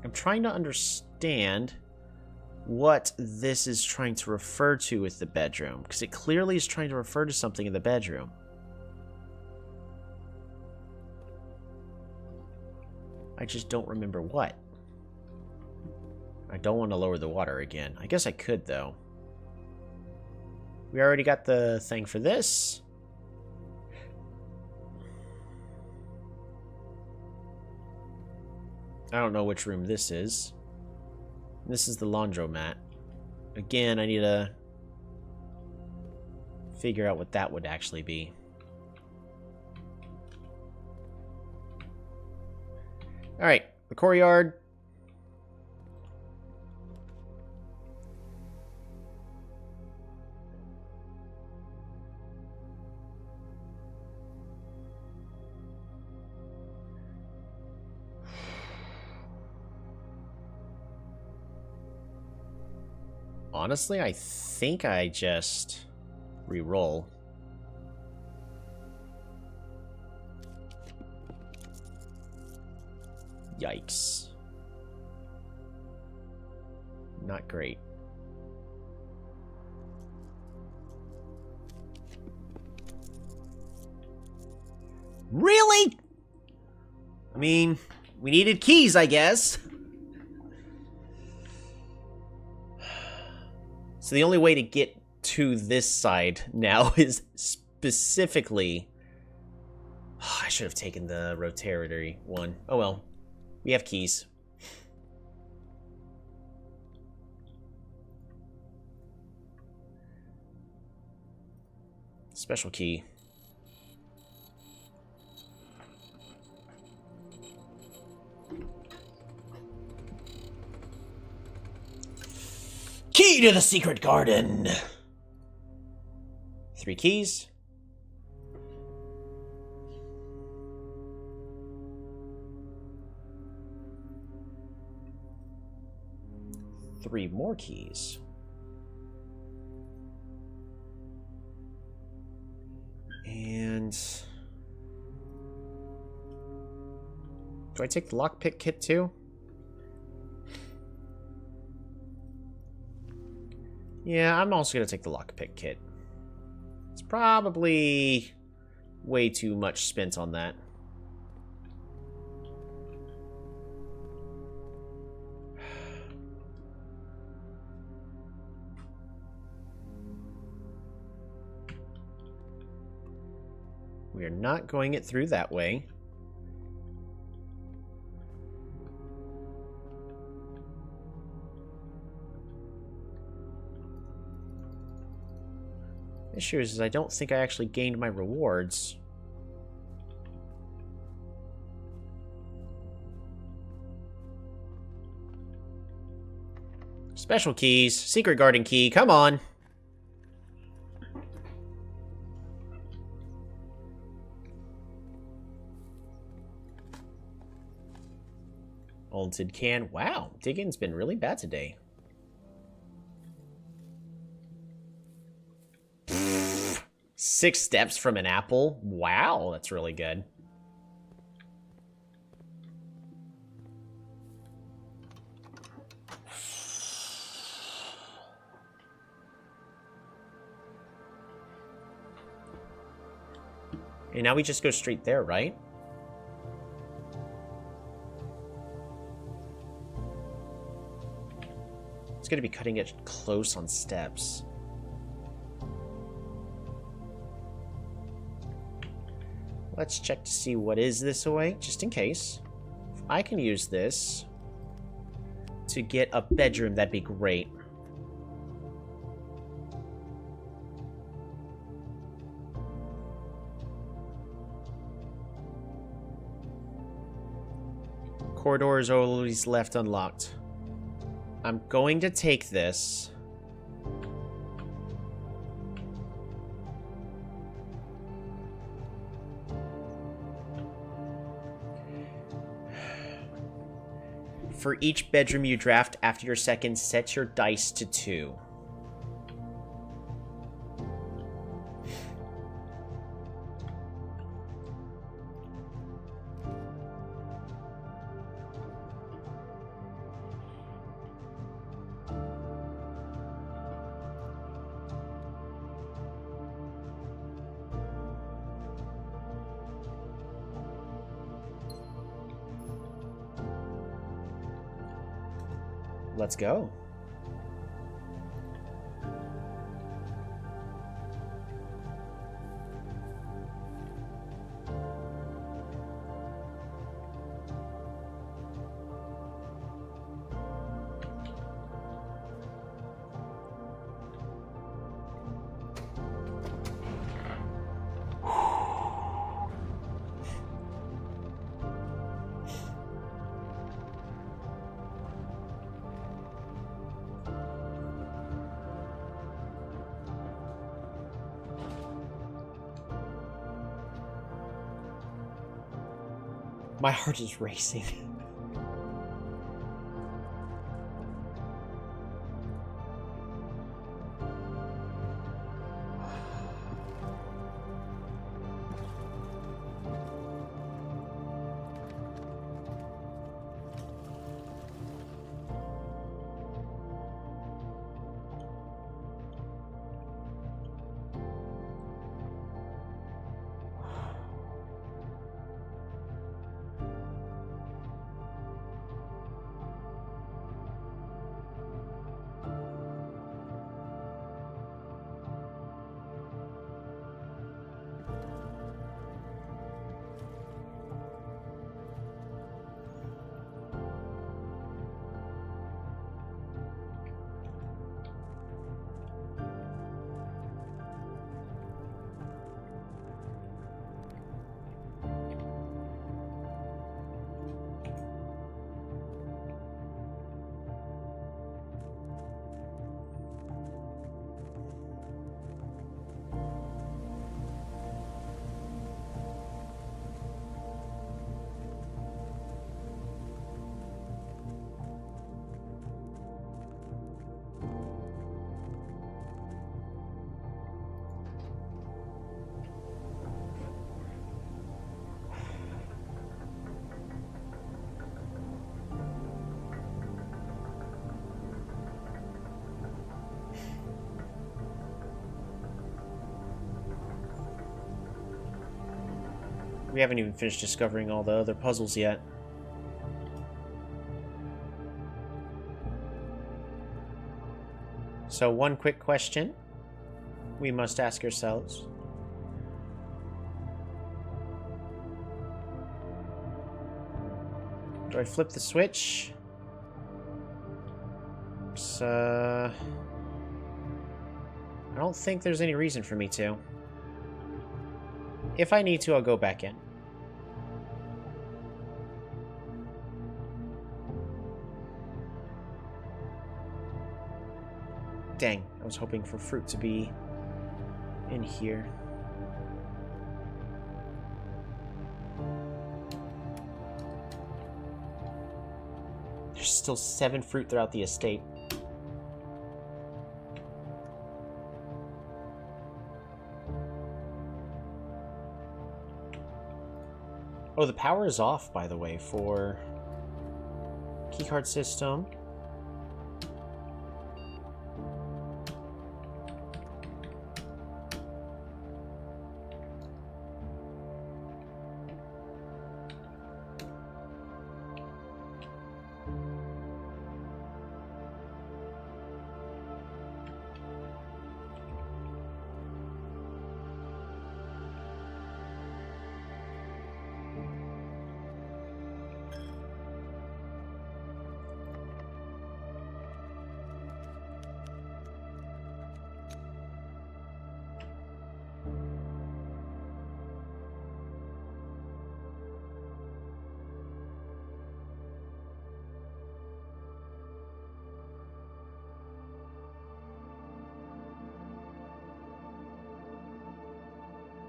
I'm trying to understand what this is trying to refer to with the bedroom, because it clearly is trying to refer to something in the bedroom. I just don't remember what. I don't want to lower the water again. I guess I could, though. We already got the thing for this. I don't know which room this is. This is the laundromat. Again, I need to figure out what that would actually be. Alright, the courtyard. Honestly, I think I just re-roll. Yikes. Not great. Really? I mean, we needed keys, I guess. So the only way to get to this side now is specifically... I should have taken the rotary one. Oh well. We have keys. Special key. Key to the secret garden! 3 keys. Three more keys. And do I take the lockpick kit too? Yeah, I'm also going to take the lockpick kit. It's probably way too much spent on that. We are not going it through that way. The issue is I don't think I actually gained my rewards. Special keys. Secret garden key. Come on. Old tin can. Wow, digging's been really bad today. Pfft. 6 steps from an apple? Wow, that's really good. And now we just go straight there, right? It's going to be cutting it close on steps. Let's check to see what is this away, just in case. If I can use this to get a bedroom, that'd be great. Corridor is always left unlocked. I'm going to take this. For each bedroom you draft after your second, set your dice to 2. Let's go. My heart is racing. We haven't even finished discovering all the other puzzles yet. So one quick question we must ask ourselves. Do I flip the switch? I don't think there's any reason for me to. If I need to, I'll go back in. Dang, I was hoping for fruit to be in here. There's still 7 fruit throughout the estate. Oh, the power is off, by the way, for keycard system.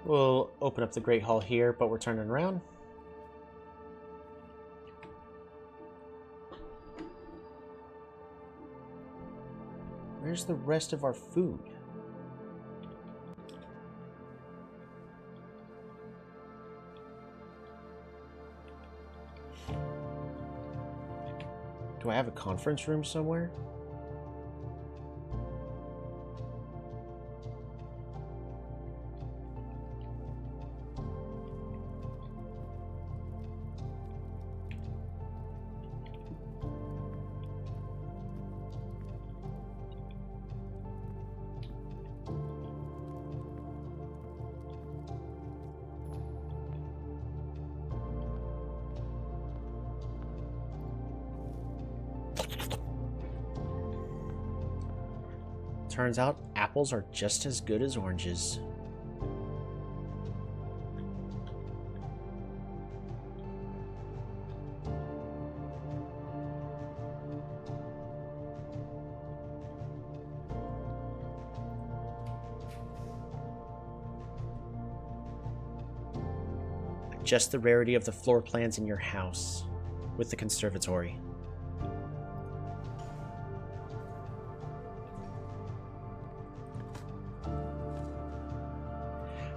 We'll open up the Great Hall here, but we're turning around. Where's the rest of our food? Do I have a conference room somewhere? Turns out apples are just as good as oranges. Adjust the rarity of the floor plans in your house with the conservatory.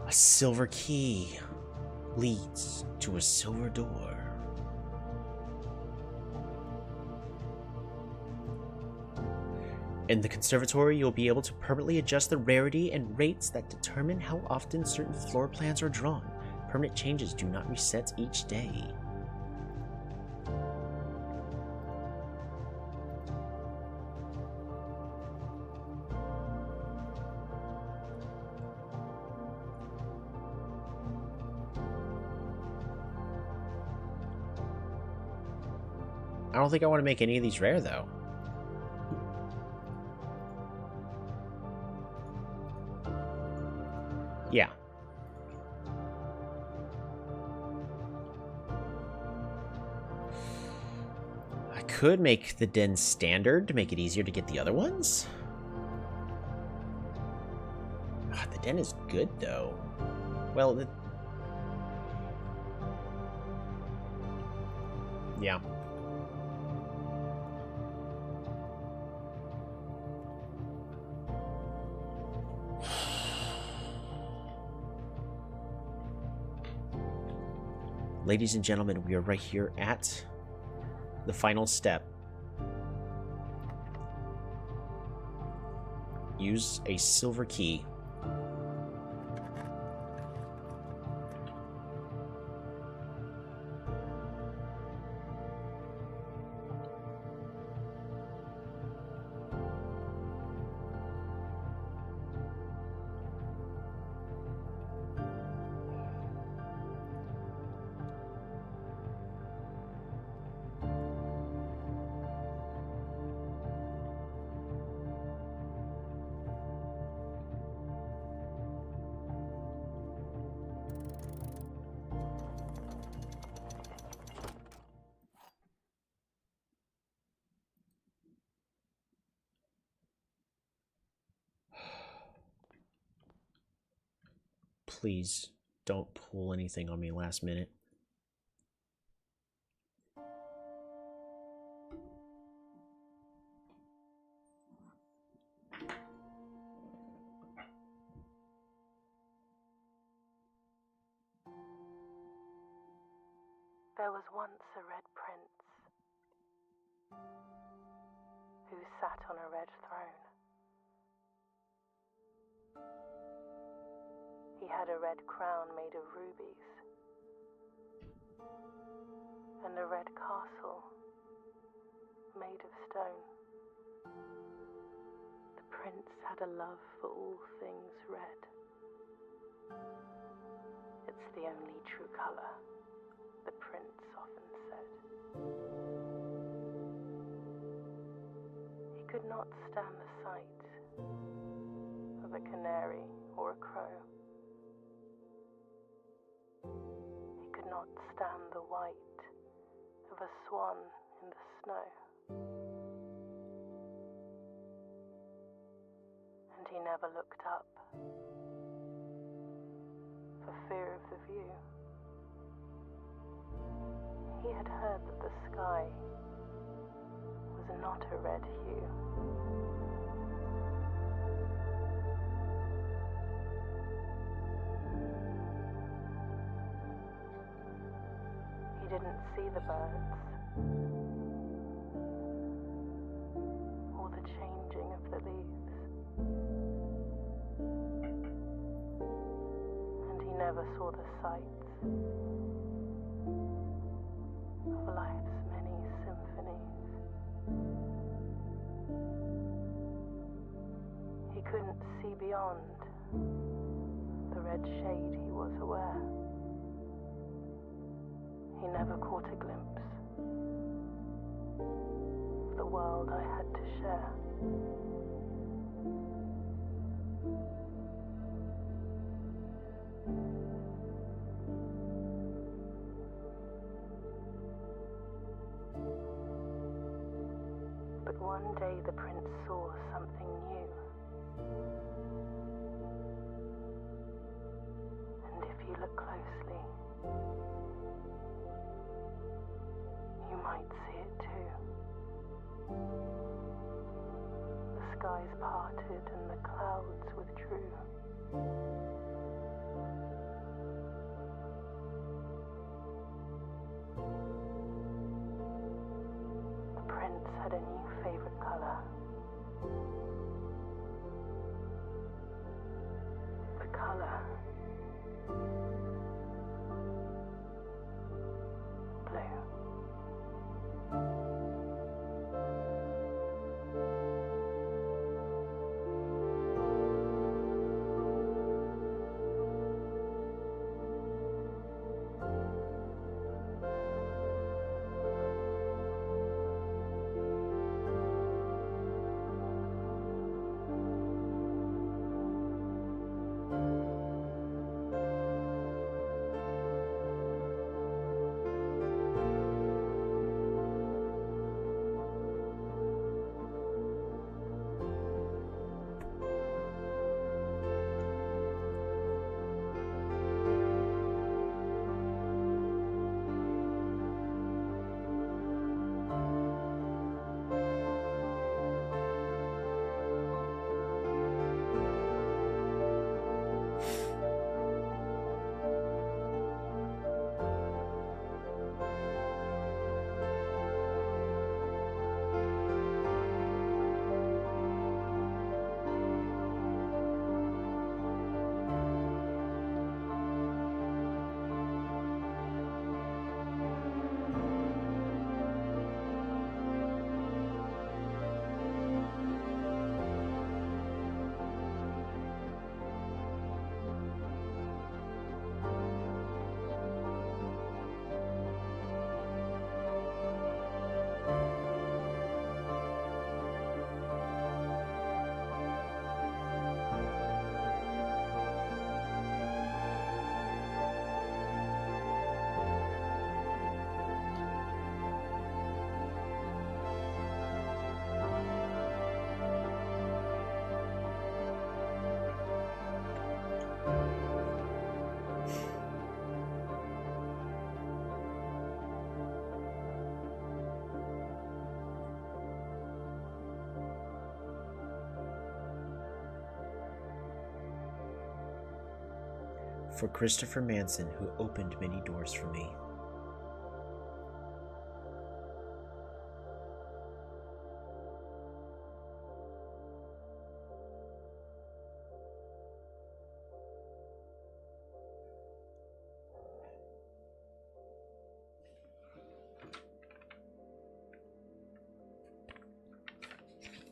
A silver key leads to a silver door. In the conservatory, you'll be able to permanently adjust the rarity and rates that determine how often certain floor plans are drawn. Permanent changes do not reset each day. I don't think I want to make any of these rare, though. Yeah. I could make the den standard to make it easier to get the other ones. The den is good, though. Well, yeah. Ladies and gentlemen, we are right here at the final step. Use a silver key. Please don't pull anything on me last minute. There was once a red prince who sat on a red throne. He had a red crown made of rubies and a red castle made of stone. The prince had a love for all things red. It's the only true color, the prince often said. He could not stand the sight of a canary or a crow. He could not stand the white of a swan in the snow. And he never looked up for fear of the view. He had heard that the sky was not a red hue. He didn't see the birds or the changing of the leaves, and he never saw the sights of life's many symphonies. He couldn't see beyond the red shade he was aware. He never caught a glimpse of the world I had to share. But one day the prince saw something new. And if you look closely, you might see it too. The skies parted and the clouds withdrew. The prince had a new favorite color. The color blue. for Christopher Manson, who opened many doors for me.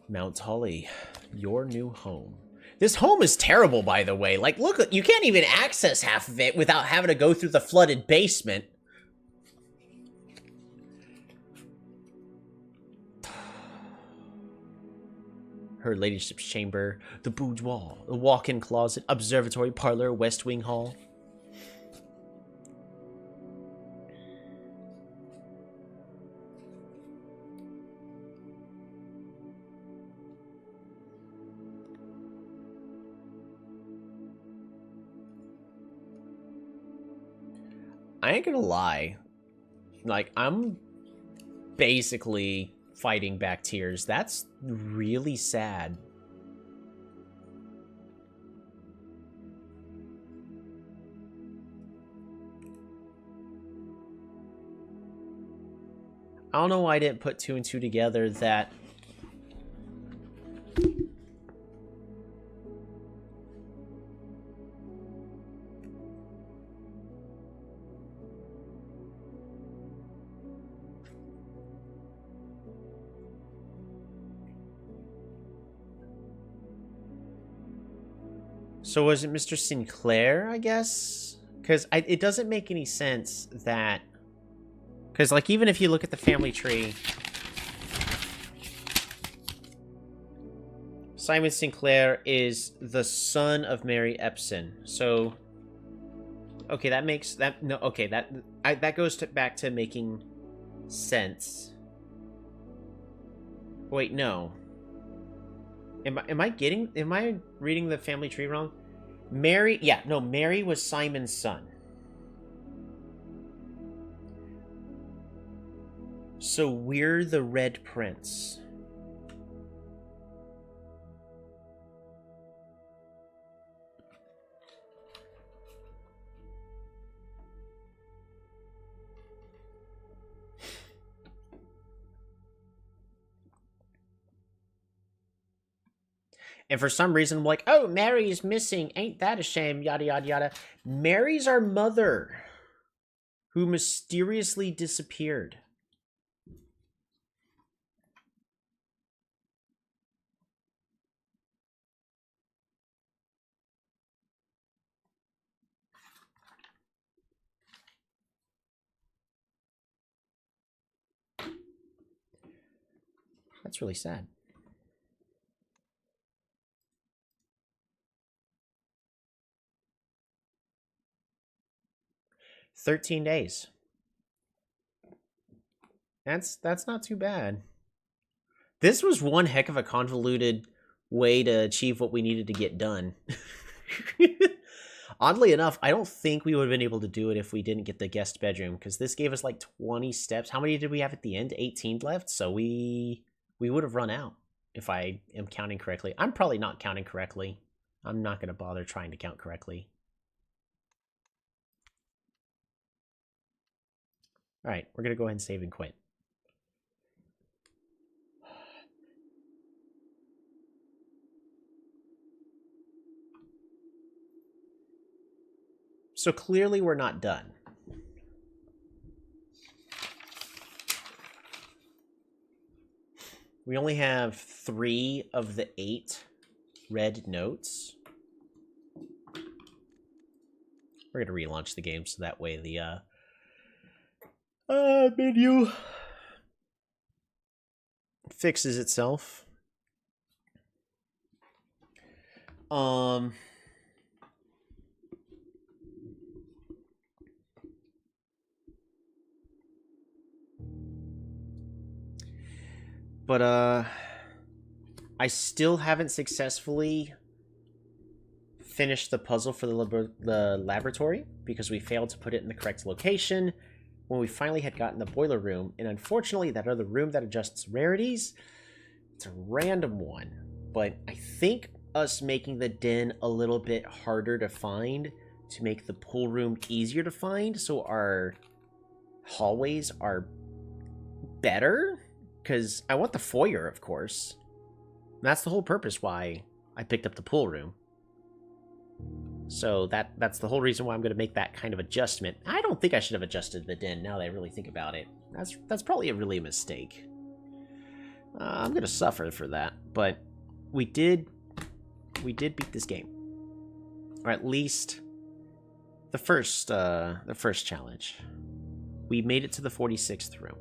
Mount Holly, your new home. This home is terrible, by the way. Like, look, you can't even access half of it without having to go through the flooded basement. Her ladyship's chamber, the boudoir, the walk-in closet, observatory, parlor, west wing hall. I ain't gonna lie. Like, I'm basically fighting back tears. That's really sad. I don't know why I didn't put 2 and 2 together that... So was it Mr. Sinclair, I guess? Because it doesn't make any sense that... Because, like, even if you look at the family tree... Simon Sinclair is the son of Mary Epson. So... Okay, that makes... that no. Okay, that goes back to making sense. Wait, no. Am I reading the family tree wrong? Mary, yeah, no, Mary was Simon's son. So we're the Red Prince. And for some reason, I'm like, oh, Mary's missing. Ain't that a shame? Yada, yada, yada. Mary's our mother, who mysteriously disappeared. That's really sad. $13 days. That's not too bad. This was one heck of a convoluted way to achieve what we needed to get done. Oddly enough, I don't think we would have been able to do it if we didn't get the guest bedroom, because this gave us like 20 steps. How many did we have at the end? 18 left, so we would have run out, if I am counting correctly. I'm probably not counting correctly. I'm not going to bother trying to count correctly. All right, we're going to go ahead and save and quit. So clearly we're not done. We only have 3 of the 8 red notes. We're going to relaunch the game so that way the menu fixes itself. But I still haven't successfully finished the puzzle for the laboratory because we failed to put it in the correct location when we finally had gotten the boiler room. And unfortunately, that other room that adjusts rarities, it's a random one. But I think us making the den a little bit harder to find to make the pool room easier to find, so our hallways are better. Because I want the foyer, of course. That's the whole purpose why I picked up the pool room. So that's the whole reason why I'm going to make that kind of adjustment. I don't think I should have adjusted the den now that I really think about it. That's probably really a mistake. I'm going to suffer for that, but we did beat this game. Or at least the first challenge. We made it to the 46th room.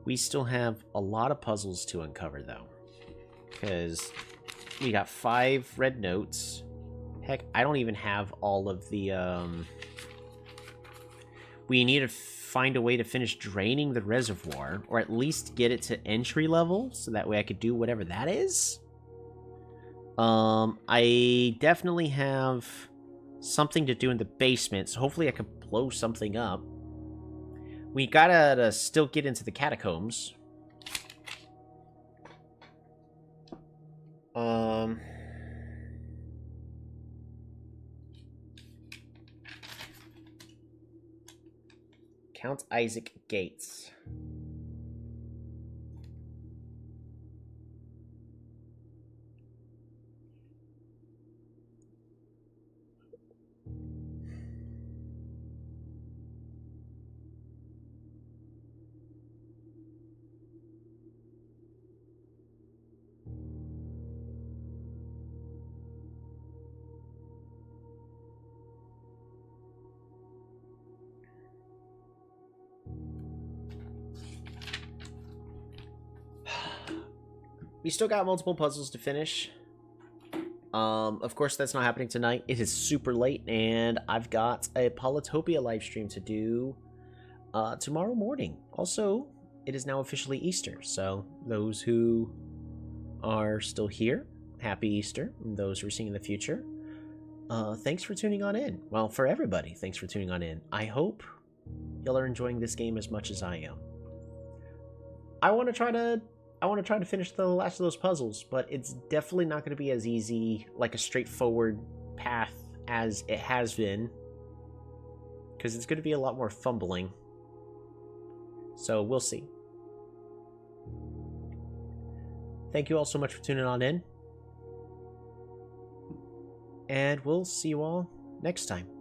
We still have a lot of puzzles to uncover, though. Because we got 5 red notes. Heck, I don't even have all of the, We need to find a way to finish draining the reservoir, or at least get it to entry level, so that way I could do whatever that is. I definitely have something to do in the basement, so hopefully I can blow something up. We gotta still get into the catacombs. Count Isaac Gates. We still got multiple puzzles to finish. Of course, that's not happening tonight. It is super late, and I've got a Polytopia livestream to do tomorrow morning. Also, it is now officially Easter, so those who are still here, happy Easter. And those who are seeing in the future, thanks for tuning on in. Well, for everybody, thanks for tuning on in. I hope y'all are enjoying this game as much as I am. I want to try to finish the last of those puzzles, but it's definitely not going to be as easy, like a straightforward path as it has been, because it's going to be a lot more fumbling. So we'll see. Thank you all so much for tuning on in, and we'll see you all next time.